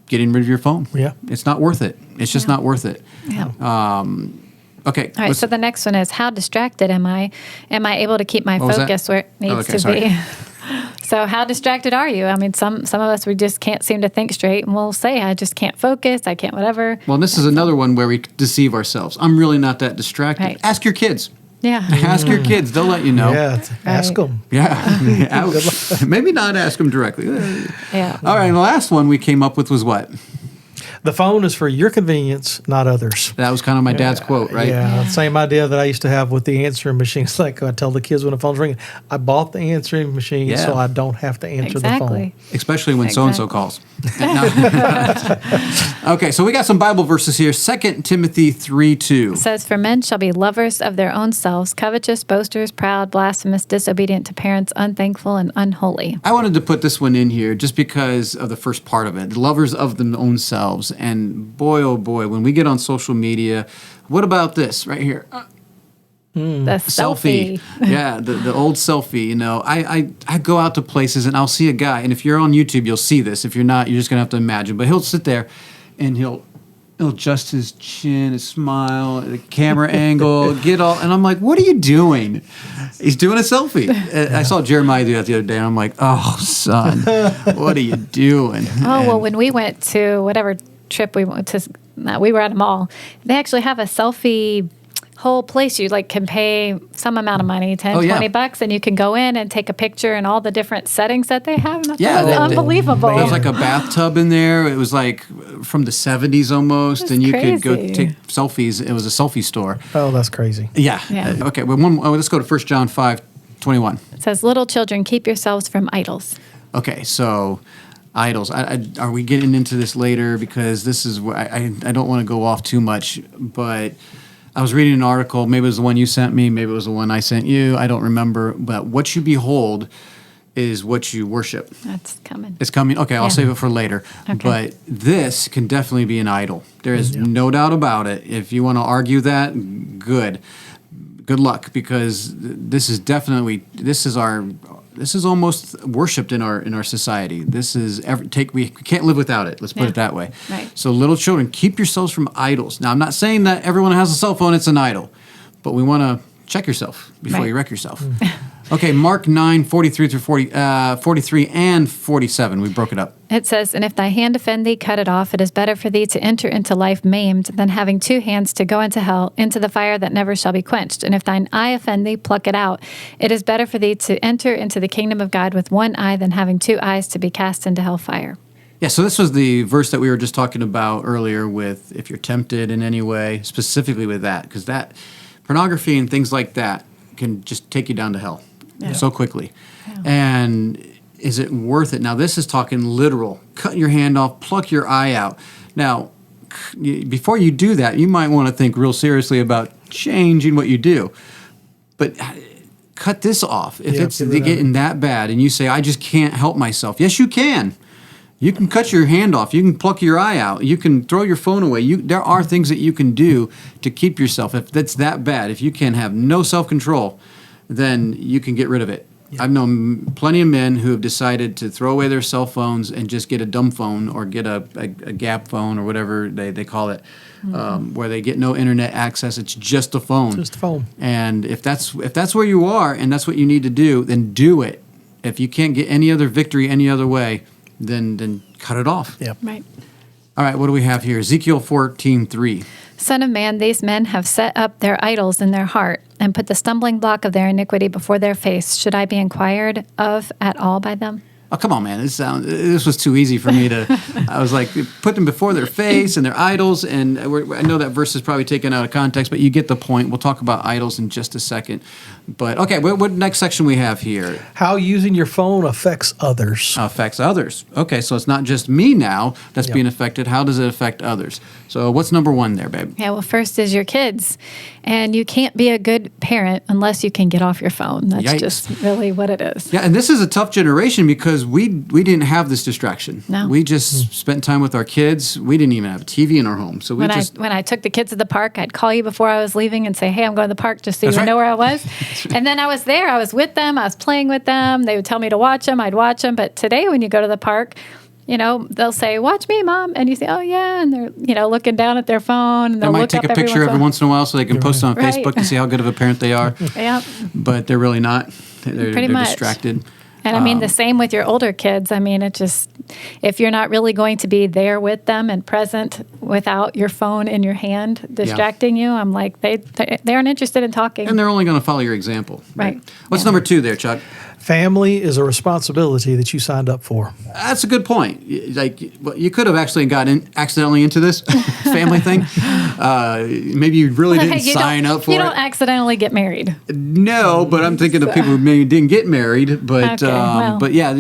getting rid of your phone. Yeah. It's not worth it. It's just not worth it. Yeah. Okay. All right, so the next one is, how distracted am I? Am I able to keep my focus where it needs to be? So how distracted are you? I mean, some of us, we just can't seem to think straight, and we'll say, I just can't focus, I can't whatever. Well, this is another one where we deceive ourselves. I'm really not that distracted. Right. Ask your kids. Yeah. Ask your kids. They'll let you know. Yeah, ask them. Yeah. Maybe not ask them directly. Yeah. All right, and the last one we came up with was what? The phone is for your convenience, not others. That was kind of my dad's quote, right? Yeah, same idea that I used to have with the answering machine. It's like I tell the kids when the phone's ringing, I bought the answering machine so I don't have to answer the phone. Especially when so-and-so calls. Okay, so we got some Bible verses here. 2 Timothy 3:2. It says, for men shall be lovers of their own selves, covetous, boasters, proud, blasphemous, disobedient to parents, unthankful, and unholy. I wanted to put this one in here just because of the first part of it. Lovers of their own selves. And boy, oh boy, when we get on social media, what about this right here? The selfie. Yeah, the old selfie. I go out to places and I'll see a guy, and if you're on YouTube, you'll see this. If you're not, you're just gonna have to imagine. But he'll sit there, and he'll adjust his chin, his smile, the camera angle, and I'm like, what are you doing? He's doing a selfie. I saw Jeremiah do that the other day, and I'm like, oh, son, what are you doing? Oh, well, when we went to whatever trip we went to, we were at a mall, they actually have a selfie whole place. You can pay some amount of money, $10-$20, and you can go in and take a picture and all the different settings that they have. And that was unbelievable. There was like a bathtub in there. It was like from the 70s almost, and you could go take selfies. It was a selfie store. Oh, that's crazy. Yeah. Okay. Well, let's go to 1 John 5:21. It says, little children, keep yourselves from idols. Okay, so idols. Are we getting into this later? Because this is where I don't want to go off too much, but I was reading an article, maybe it was the one you sent me, maybe it was the one I sent you, I don't remember, but what you behold is what you worship. That's coming. It's coming. Okay, I'll Yeah. save it for later. Okay. But this can definitely be an idol. There is no doubt about it. If you want to argue that, good luck, because this is almost worshipped in our society. This is we can't live without it. Let's put it that way. Right. So little children, keep yourselves from idols. Now, I'm not saying that everyone who has a cell phone, it's an idol, but we want to check yourself before you wreck yourself. Okay, Mark 9, 43 through 43 and 47. We broke it up. It says, "And if thy hand offend thee, cut it off. It is better for thee to enter into life maimed than having 2 hands to go into hell, into the fire that never shall be quenched. And if thine eye offend thee, pluck it out. It is better for thee to enter into the kingdom of God with 1 eye than having 2 eyes to be cast into hell fire." Yeah, so this was the verse that we were just talking about earlier with if you're tempted in any way, specifically with that, because that pornography and things like that can just take you down to hell so quickly. Yeah. And is it worth it? Now, this is talking literal. Cut your hand off, pluck your eye out. Now, before you do that, you might want to think real seriously about changing what you do. But cut this off. If it's getting that bad and you say, I just can't help myself. Yes, you can. You can cut your hand off. You can pluck your eye out. You can throw your phone away. There are things that you can do to keep yourself. If that's that bad, if you can have no self-control, then you can get rid of it. Yeah. I've known plenty of men who have decided to throw away their cell phones and just get a dumb phone or get a gap phone or whatever they call it, where they get no internet access. It's just a phone. Just a phone. And if that's where you are and that's what you need to do, then do it. If you can't get any other victory any other way, then cut it off. Yep. Right. All right, what do we have here? Ezekiel 14:3. "Son of man, these men have set up their idols in their heart and put the stumbling block of their iniquity before their face. Should I be inquired of at all by them?" Oh, come on, man. This was too easy for me to... I was like, put them before their face and their idols, and I know that verse is probably taken out of context, but you get the point. We'll talk about idols in just a second. But, okay, what next section we have here? How using your phone affects others. Affects others. Okay, so it's not just me now that's being affected. How does it affect others? So what's number 1 there, babe? Yeah, well, first is your kids. And you can't be a good parent unless you can get off your phone. That's Yikes. just really what it is. Yeah, and this is a tough generation because we didn't have this distraction. No. We just spent time with our kids. We didn't even have a TV in our home. So When I took the kids to the park, I'd call you before I was leaving and say, "Hey, I'm going to the park," just so you would know where I was. And then I was there. I was with them. I was playing with them. They would tell me to watch them. I'd watch them. But today when you go to the park, they'll say, "Watch me, Mom." And you say, "Oh, yeah." And they're, looking down at their phone. And they might take a picture every once in a while so they can post it on Right. Facebook to see how good of a parent they are. Yeah. But they're really not. They're Pretty much. distracted. And I mean, the same with your older kids. I mean, it just, if you're not really going to be there with them and present without your phone in your hand distracting you, I'm like, they aren't interested in talking. And they're only going to follow your example. Right. What's number 2 there, Chuck? Family is a responsibility that you signed up for. That's a good point. You could have actually gotten accidentally into this family thing. Maybe you really didn't sign up for it. You don't accidentally get married. No, but I'm thinking of people who maybe didn't get married. But Okay, but yeah,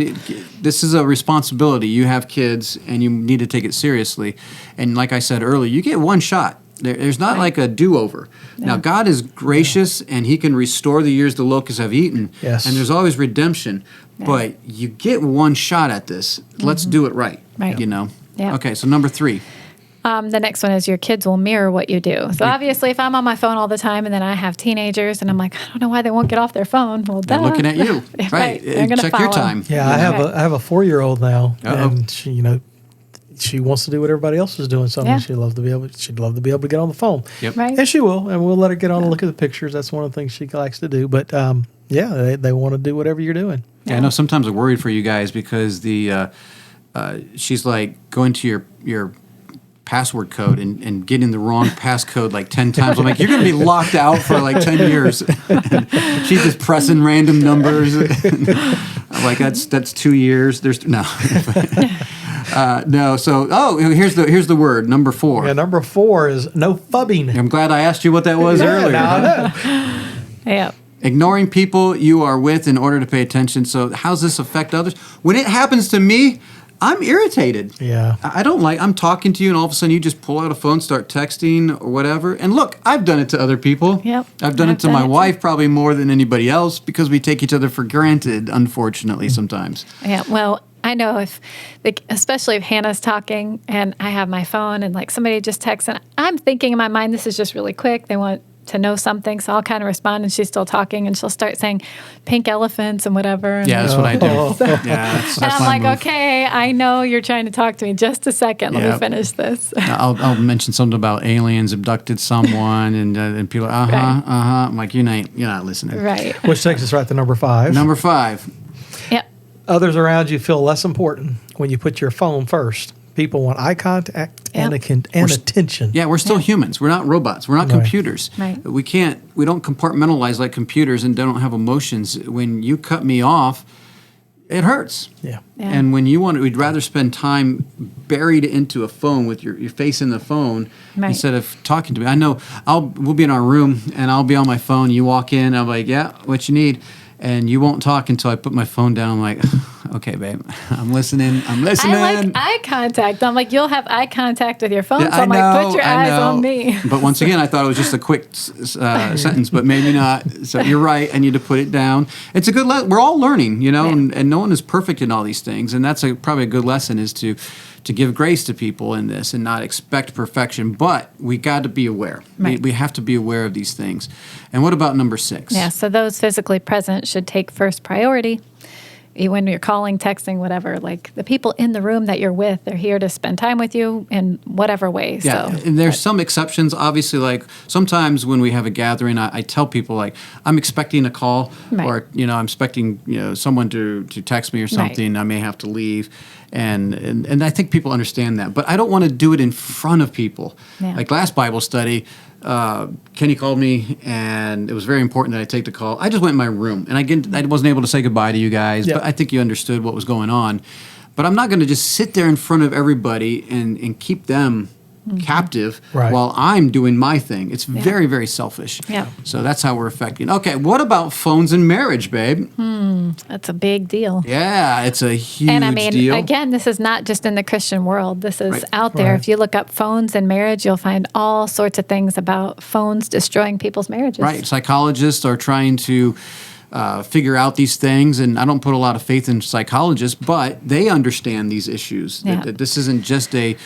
this is a responsibility. You have kids, and you need to take it seriously. And like I said earlier, you get one shot. There's not like a do-over. Yeah. Now, God is gracious, and He can restore the years the locusts have eaten. Yes. And there's always redemption. Yeah. But you get one shot at this. Let's do it right. Right. Yeah. Okay, so number 3. The next one is your kids will mirror what you do. So obviously, if I'm on my phone all the time and then I have teenagers and I'm like, I don't know why they won't get off their phone. Well, they're looking at you. Right. They're gonna check follow. your time. Yeah, I have a 4-year-old now, and she wants to do what everybody else is doing. Something she'd love to be able to get on the phone. Yep. Right. And she will, and we'll let her get on and look at the pictures. That's one of the things she likes to do. But they want to do whatever you're doing. Yeah, I know sometimes I'm worried for you guys because she's like going to your password code and getting the wrong passcode like 10 times. I'm like, you're going to be locked out for like 10 years. She's just pressing random numbers. I'm like, that's 2 years. There's no. No. So, here's the word, number 4. Yeah, number 4 is no phubbing. I'm glad I asked you what that was earlier. Yeah. Ignoring people you are with in order to pay attention. So how does this affect others? When it happens to me, I'm irritated. Yeah. I don't like, I'm talking to you and all of a sudden you just pull out a phone, start texting or whatever. And look, I've done it to other people. Yep. I've done it to my wife probably more than anybody else because we take each other for granted, unfortunately, sometimes. Yeah, well, I know especially if Hannah's talking and I have my phone and like somebody just texts and I'm thinking in my mind, this is just really quick. They want to know something. So I'll kind of respond and she's still talking and she'll start saying pink elephants and whatever. And Yeah, that's what I do. Yeah, that's and I'm my like, move. okay, I know you're trying to talk to me. Just a second. Let me finish this. I'll mention something about aliens abducted someone and people, Right. I'm like, you're not listening. Right. Which takes us right to number 5. Number 5. Yep. Others around you feel less important when you put your phone first. People want eye contact and attention. Yeah, we're still humans. We're not robots. We're not computers. Right. We don't compartmentalize like computers and don't have emotions. When you cut me off, it hurts. Yeah. And when we'd rather spend time buried into a phone with your face in the phone instead of talking to me. I know we'll be in our room and I'll be on my phone. You walk in, I'm like, yeah, what you need? And you won't talk until I put my phone down. I'm like, okay, babe, I'm listening. I like eye contact. I'm like, you'll have eye contact with your phone. Yeah, so I'm like, put your eyes on me. But once again, I thought it was just a quick sentence, but maybe not. So you're right. I need to put it down. It's a good we're all learning, and no one is perfect in all these things. And that's probably a good lesson is to give grace to people in this and not expect perfection. But we got to be aware. Right. We have to be aware of these things. And what about number 6? Yeah, so those physically present should take first priority. When you're calling, texting, whatever, like the people in the room that you're with, they're here to spend time with you in whatever way. Yeah, So and there's some exceptions. Obviously, like sometimes when we have a gathering, I tell people like I'm expecting a call, or I'm expecting someone to text me or something. I may have to leave, and I think people understand that. But I don't want to do it in front of people. Yeah. Like last Bible study. Kenny called me, and it was very important that I take the call. I just went in my room, and I wasn't able to say goodbye to you guys, but I think you understood what was going on. But I'm not going to just sit there in front of everybody and keep them captive while I'm doing my thing. It's very, very selfish. Yeah. So that's how we're affecting. Okay, what about phones and marriage, babe? that's a big deal. Yeah, it's a huge And I mean, deal. again, this is not just in the Christian world. This is out there. Right. If you look up phones and marriage, you'll find all sorts of things about phones destroying people's marriages. Right. Psychologists are trying to figure out these things, and I don't put a lot of faith in psychologists, but they understand these issues. Yeah. That this isn't just a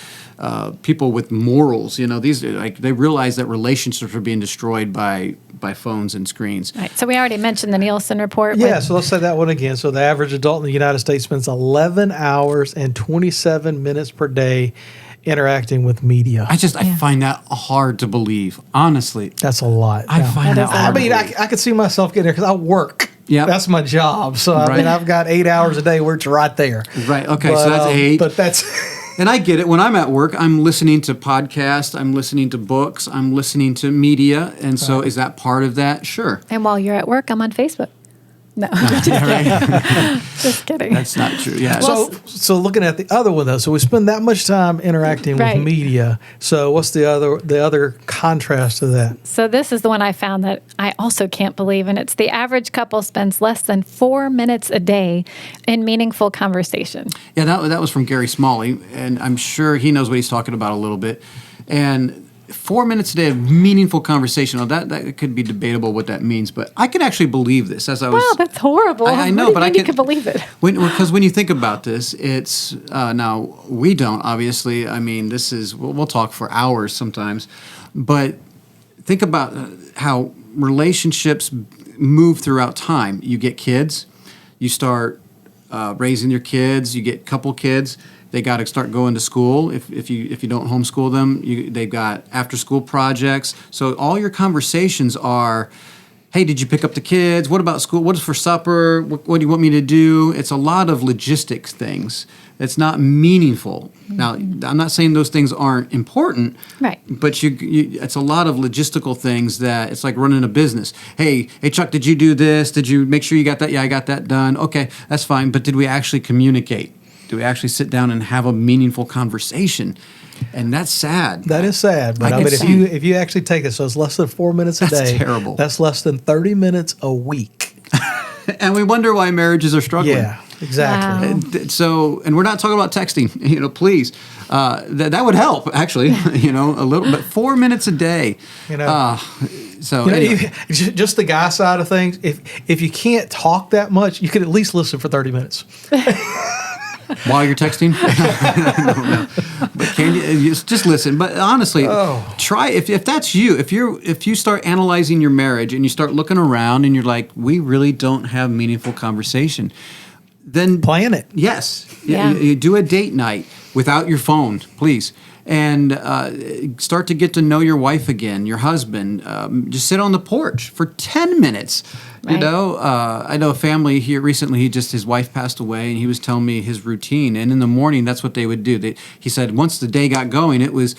people with morals. These they realize that relationships are being destroyed by phones and screens. Right. So we already mentioned the Nielsen report. Yeah, so let's say that one again. So the average adult in the United States spends 11 hours and 27 minutes per day interacting with media. I find that hard to believe. Honestly, That's a lot. I find that That is a hard. I mean, I could see myself getting there because I work. Yep. That's my job. So, I Right. mean, I've got 8 hours a day where it's right there. Right. Okay. So that's 8. But that's... And I get it. When I'm at work, I'm listening to podcasts, I'm listening to books, I'm listening to media. And so is that part of that? Sure. And while you're at work, I'm on Facebook. No, just kidding. That's not true. Yeah. So looking at the other one though, so we spend that much time interacting Right. with media. So what's the other contrast to that? So this is the one I found that I also can't believe, and it's the average couple spends less than 4 minutes a day in meaningful conversation. Yeah, that was from Gary Smalley, and I'm sure he knows what he's talking about a little bit. And 4 minutes a day of meaningful conversation. Now, that could be debatable what that means, but I could actually believe this as I was. Wow, that's horrible. I know, What do you but I mean can you can believe it. Because when you think about this, it's now we don't obviously. I mean, this is we'll talk for hours sometimes, but think about how relationships move throughout time. You get kids, you start raising your kids, you get a couple kids. They got to start going to school. If you don't homeschool them, they've got after school projects. So all your conversations are, hey, did you pick up the kids? What about school? What is for supper? What do you want me to do? It's a lot of logistics things. It's not meaningful. Now, I'm not saying those things aren't important, Right. but it's a lot of logistical things that it's like running a business. Hey, Chuck, did you do this? Did you make sure you got that? Yeah, I got that done. Okay, that's fine. But did we actually communicate? Do we actually sit down and have a meaningful conversation? And that's sad. That is sad, but I mean, if you actually take it, so it's less than 4 minutes a That's day. terrible. That's less than 30 minutes a week. And we wonder why marriages are struggling. Yeah. Exactly. Wow. So, and we're not talking about texting, please. That would help, actually, a little, but 4 minutes a day. Anyway. Just the guy side of things, if you can't talk that much, you can at least listen for 30 minutes. While you're texting? No. But can you just listen? But honestly, try if that's you. If you start analyzing your marriage and you start looking around and you're like, we really don't have meaningful conversation, then plan it. Yes, Yeah. you do a date night without your phone, please. And start to get to know your wife again, your husband. Just sit on the porch for 10 minutes. Right. I know a family here recently. His wife passed away, and he was telling me his routine. And in the morning, that's what they would do. He said once the day got going, it was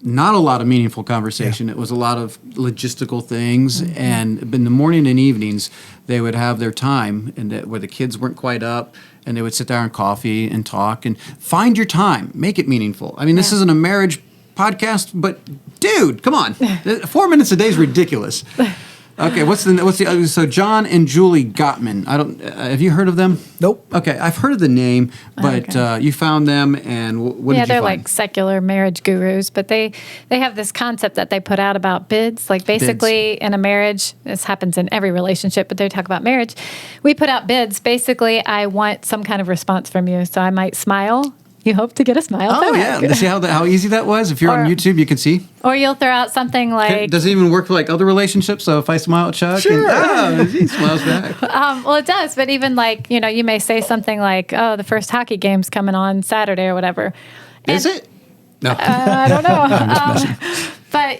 not a lot of meaningful conversation. Yeah. It was a lot of logistical things. Mm-hmm. And in the morning and evenings, they would have their time, where the kids weren't quite up. And they would sit there on coffee and talk and find your time. Make it meaningful. I mean, this isn't a marriage podcast, but dude, come on. 4 minutes a day is ridiculous. Okay, what's the other? So John and Julie Gottman. Have you heard of them? Nope. Okay, I've heard of the name, but you found them, and what did you find? Yeah, they're like secular marriage gurus, but they have this concept that they put out about bids. Like basically in a marriage, this happens in every relationship, but they talk about marriage. We put out bids. Basically, I want some kind of response from you. So I might smile. You hope to get a smile back. Yeah. See how easy that was? If you're on YouTube, you can see. Or you'll throw out something like... Does it even work for like other relationships? So if I smile at Chuck, he smiles back. Well, it does. But even like, you may say something like, oh, the first hockey game's coming on Saturday or whatever. Is it? No. I don't know. But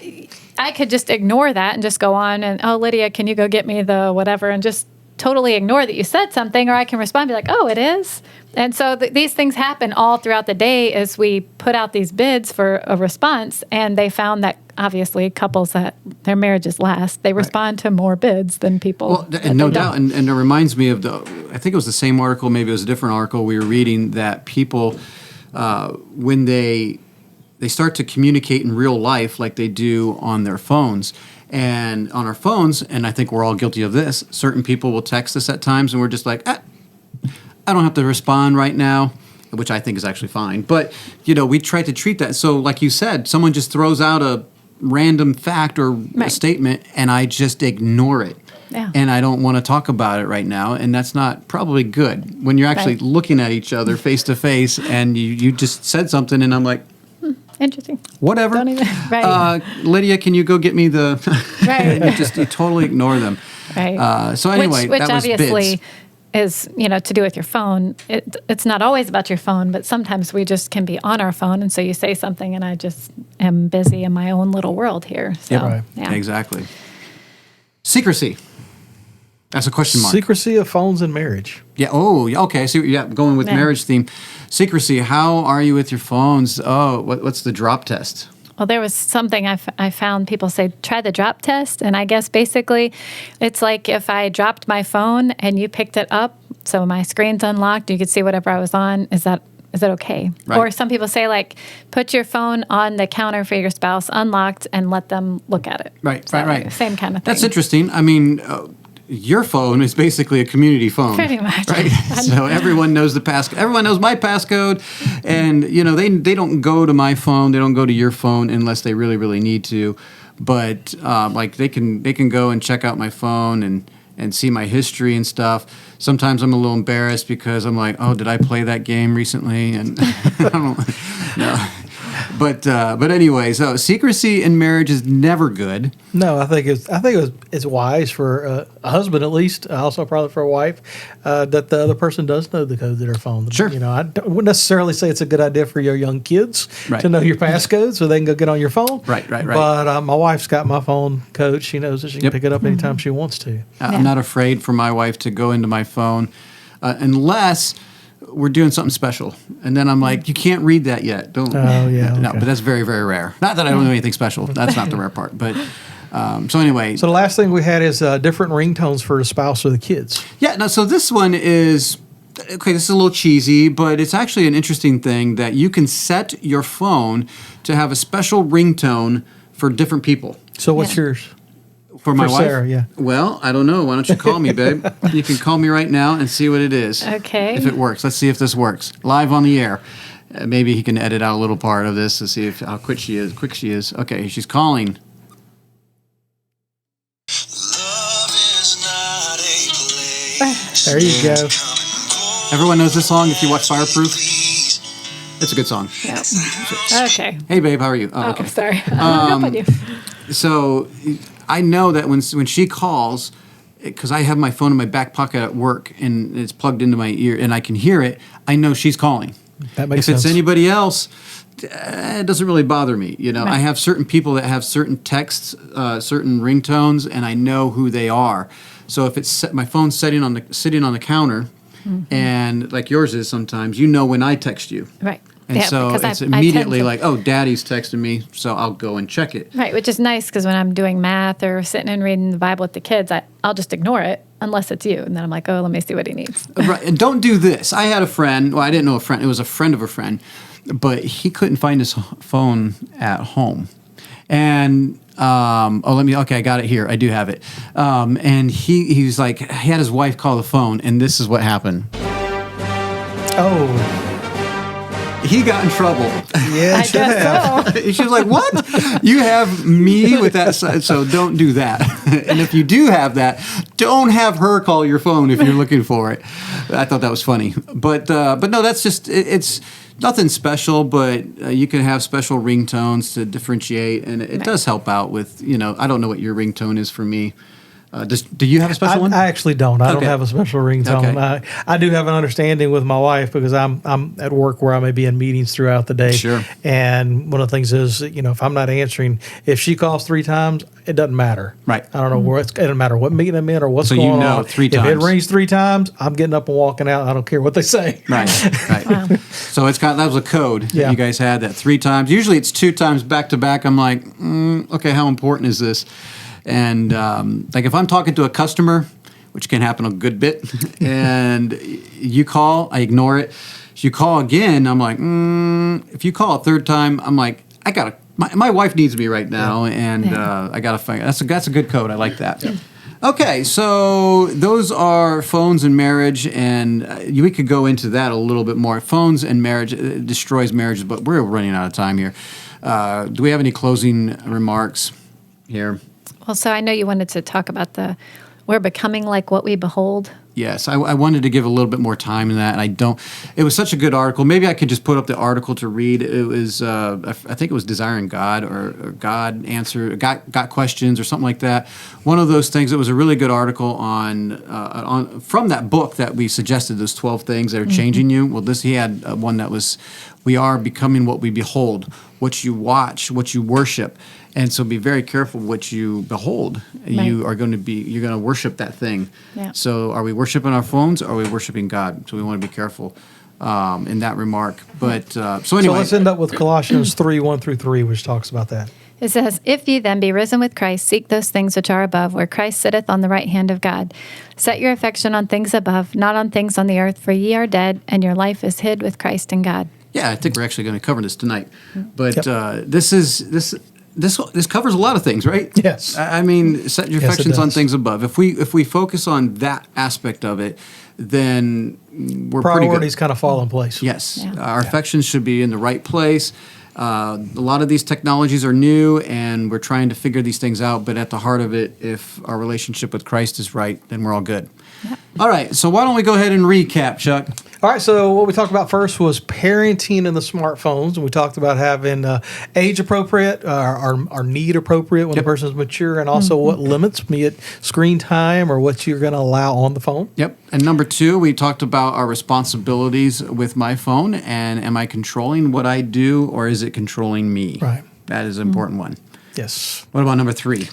I could just ignore that and just go on and, oh, Lydia, can you go get me the whatever, and just totally ignore that you said something, or I can respond and be like, oh, it is. And so these things happen all throughout the day as we put out these bids for a response. And they found that obviously couples that their marriages last, they respond to more bids than people. Well, and no doubt. And it reminds me of I think it was the same article, maybe it was a different article we were reading, that people, when they start to communicate in real life like they do on their phones, and on our phones, and I think we're all guilty of this, certain people will text us at times and we're just like, I don't have to respond right now, which I think is actually fine. But, we try to treat that. So like you said, someone just throws out a random fact or a statement and I just ignore it. Yeah. And I don't want to talk about it right now. And that's not probably good when you're actually looking at each other face to face and you just said something and I'm like, interesting. Whatever. Don't even, right. Lydia, can you go get me the... Right. You totally ignore them. Right. So anyway, which that was obviously bids. is, to do with your phone. It's not always about your phone, but sometimes we just can be on our phone. And so you say something and I just am busy in my own little world here. So, right. Yeah. Exactly. Secrecy. That's a question mark. Secrecy of phones and marriage. Yeah. Oh, okay. So going with marriage theme. Secrecy. How are you with your phones? Oh, what's the drop test? Well, there was something I found people say, try the drop test. And I guess basically it's like if I dropped my phone and you picked it up, so my screen's unlocked, you could see whatever I was on. Is that okay? Right. Or some people say, like, put your phone on the counter for your spouse unlocked and let them look at it. Right, so, right. Same kind of thing. That's interesting. I mean... your phone is basically a community phone. Pretty much. Right? So everyone knows the passcode. Everyone knows my passcode. And, they don't go to my phone. They don't go to your phone unless they really, really need to. But, they can go and check out my phone and see my history and stuff. Sometimes I'm a little embarrassed because I'm like, oh, did I play that game recently? And I don't know. But anyway, so secrecy in marriage is never good. No, I think it's wise for a husband, at least, also probably for a wife, that the other person does know the code to their phone. Sure. I wouldn't necessarily say it's a good idea for your young kids to know your passcode so they can go get on your phone. Right. But my wife's got my phone code. She knows that she can pick it up anytime she wants to. I'm not afraid for my wife to go into my phone unless we're doing something special. And then I'm like, you can't read that yet. Don't. Oh, yeah. No, okay. but that's very, very rare. Not that I don't do anything special. That's not the rare part. But so anyway. So the last thing we had is different ringtones for the spouse or the kids. Yeah. No, so this one is, okay, this is a little cheesy, but it's actually an interesting thing that you can set your phone to have a special ringtone for different people. So what's yours? For my wife? Sarah, yeah. Well, I don't know. Why don't you call me, babe? You can call me right now and see what it is. Okay. If it works. Let's see if this works. Live on the air. Maybe he can edit out a little part of this to see how quick she is. Okay, she's calling. There you go. Everyone knows this song if you watch Fireproof. It's a good song. Yep. Okay. Hey, babe, how are you? Oh, Okay. sorry. Hung up on you. So I know that when she calls, because I have my phone in my back pocket at work and it's plugged into my ear and I can hear it, I know she's calling. That makes if sense. it's anybody else, it doesn't really bother me. You know, Right. I have certain people that have certain texts, certain ringtones, and I know who they are. So if it's my phone's sitting on the counter, and like yours is sometimes, you know when I text you. Right. And Yeah, so because it's I tend immediately to- like, oh, Daddy's texting me, so I'll go and check it. Right, which is nice because when I'm doing math or sitting and reading the Bible with the kids, I'll just ignore it unless it's you. And then I'm like, oh, let me see what he needs. Right, and don't do this. I had a friend. Well, I didn't know a friend. It was a friend of a friend, but he couldn't find his phone at home. And okay, I got it here. I do have it. And he was like, he had his wife call the phone, and this is what happened. Oh, He got in trouble. yeah. I guess so. She was like, "What? You have me with that side, so don't do that. And if you do have that, don't have her call your phone if you're looking for it." I thought that was funny, but no, that's just it's nothing special. But you can have special ringtones to differentiate, and it does help out with I don't know what your ringtone is for me. Do you have a special one? I actually don't. I don't Okay. have a special ringtone. Okay. I do have an understanding with my wife because I'm at work where I may be in meetings throughout the day. Sure. And one of the things is, if I'm not answering, if she calls 3 times, it doesn't matter. Right. I don't know it doesn't matter what meeting I'm in or what's So going you know on. 3 If times. it rings 3 times, I'm getting up and walking out. I don't care what they say. Right. So that was a code that Yeah. you guys had, that 3 times. Usually it's 2 times back to back. I'm like, okay, how important is this? And like if I'm talking to a customer, which can happen a good bit, and you call, I ignore it. If you call again, I'm like, if you call a 3rd time, I'm like, my wife needs me right now, and I gotta find. That's a good code. I like that. Yeah. Okay, so those are phones and marriage, and we could go into that a little bit more. Phones and marriage destroys marriages, but we're running out of time here. Do we have any closing remarks here? Well, so I know you wanted to talk about we're becoming like what we behold. Yes, I wanted to give a little bit more time in that, and I don't. It was such a good article. Maybe I could just put up the article to read. It was, I think it was Desiring God or God Answer, got Questions or something like that. One of those things. It was a really good article on from that book that we suggested, those 12 things that are changing you. Well, he had one that was, we are becoming what we behold, what you watch, what you worship. And so be very careful what you behold. Right. You're going to worship that thing. Yeah. So are we worshiping our phones or are we worshiping God? So we want to be careful in that remark. But so anyway. So let's end up with Colossians 3:1-3, which talks about that. It says, if ye then be risen with Christ, seek those things which are above, where Christ sitteth on the right hand of God. Set your affection on things above, not on things on the earth, for ye are dead, and your life is hid with Christ in God. Yeah, I think we're actually going to cover this tonight. But this covers a lot of things, right? Yes. I mean, set your Yes, it affections on does. things above. If we focus on that aspect of it, then we're pretty Priorities good. kind of fall in place. Yes, Yeah. our affections should be in the right place. A lot of these technologies are new, and we're trying to figure these things out. But at the heart of it, if our relationship with Christ is right, then we're all good. All right, so why don't we go ahead and recap, Chuck? All right, so what we talked about first was parenting in the smartphones, and we talked about having age appropriate, or need appropriate when the person's mature, and also what limits, be it screen time or what you're going to allow on the phone. Yep. And number 2, we talked about our responsibilities with my phone, and am I controlling what I do, or is it controlling me? Right. That is an important one. Yes. What about number 3?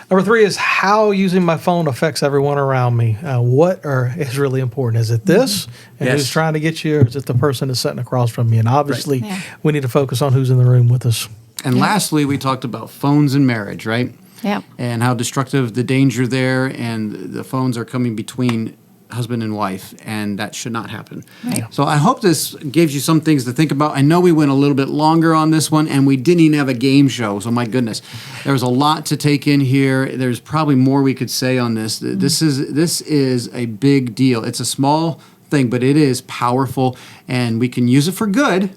Number 3 is how using my phone affects everyone around me. What is really important? Is it this? And Yes. who's trying to get you, or is it the person that's sitting across from you? And obviously, Right. Yeah. we need to focus on who's in the room with us. And lastly, we talked about phones and marriage, right? Yeah. And how destructive the danger there, and the phones are coming between husband and wife, and that should not happen. Right. So I hope this gives you some things to think about. I know we went a little bit longer on this one, and we didn't even have a game show, so my goodness. There was a lot to take in here. There's probably more we could say on this. This is a big deal. It's a small thing, but it is powerful, and we can use it for good.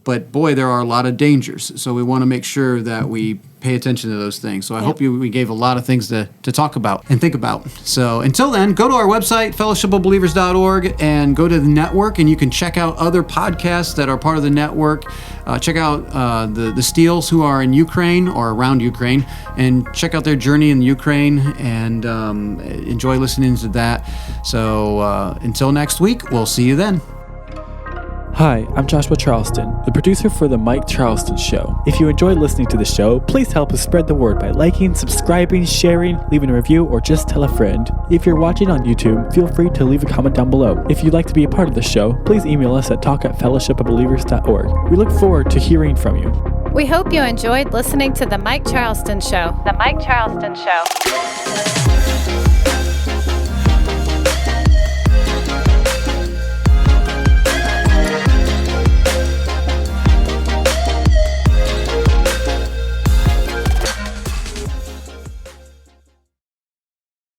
But boy, there are a lot of dangers. So we want to make sure that we pay attention to those things. So I hope we gave a lot of things to talk about and think about. So until then, go to our website, fellowshipofbelievers.org, and go to the network, and you can check out other podcasts that are part of the network. Check out the Steels, who are in Ukraine or around Ukraine, and check out their journey in Ukraine, and enjoy listening to that. So until next week, we'll see you then. Hi, I'm Joshua Charleston, the producer for The Mike Charleston Show. If you enjoyed listening to the show, please help us spread the word by liking, subscribing, sharing, leaving a review, or just tell a friend. If you're watching on YouTube, feel free to leave a comment down below. If you'd like to be a part of the show, please email us at talk@fellowshipofbelievers.org. We look forward to hearing from you. We hope you enjoyed listening to The Mike Charleston Show. The Mike Charleston Show.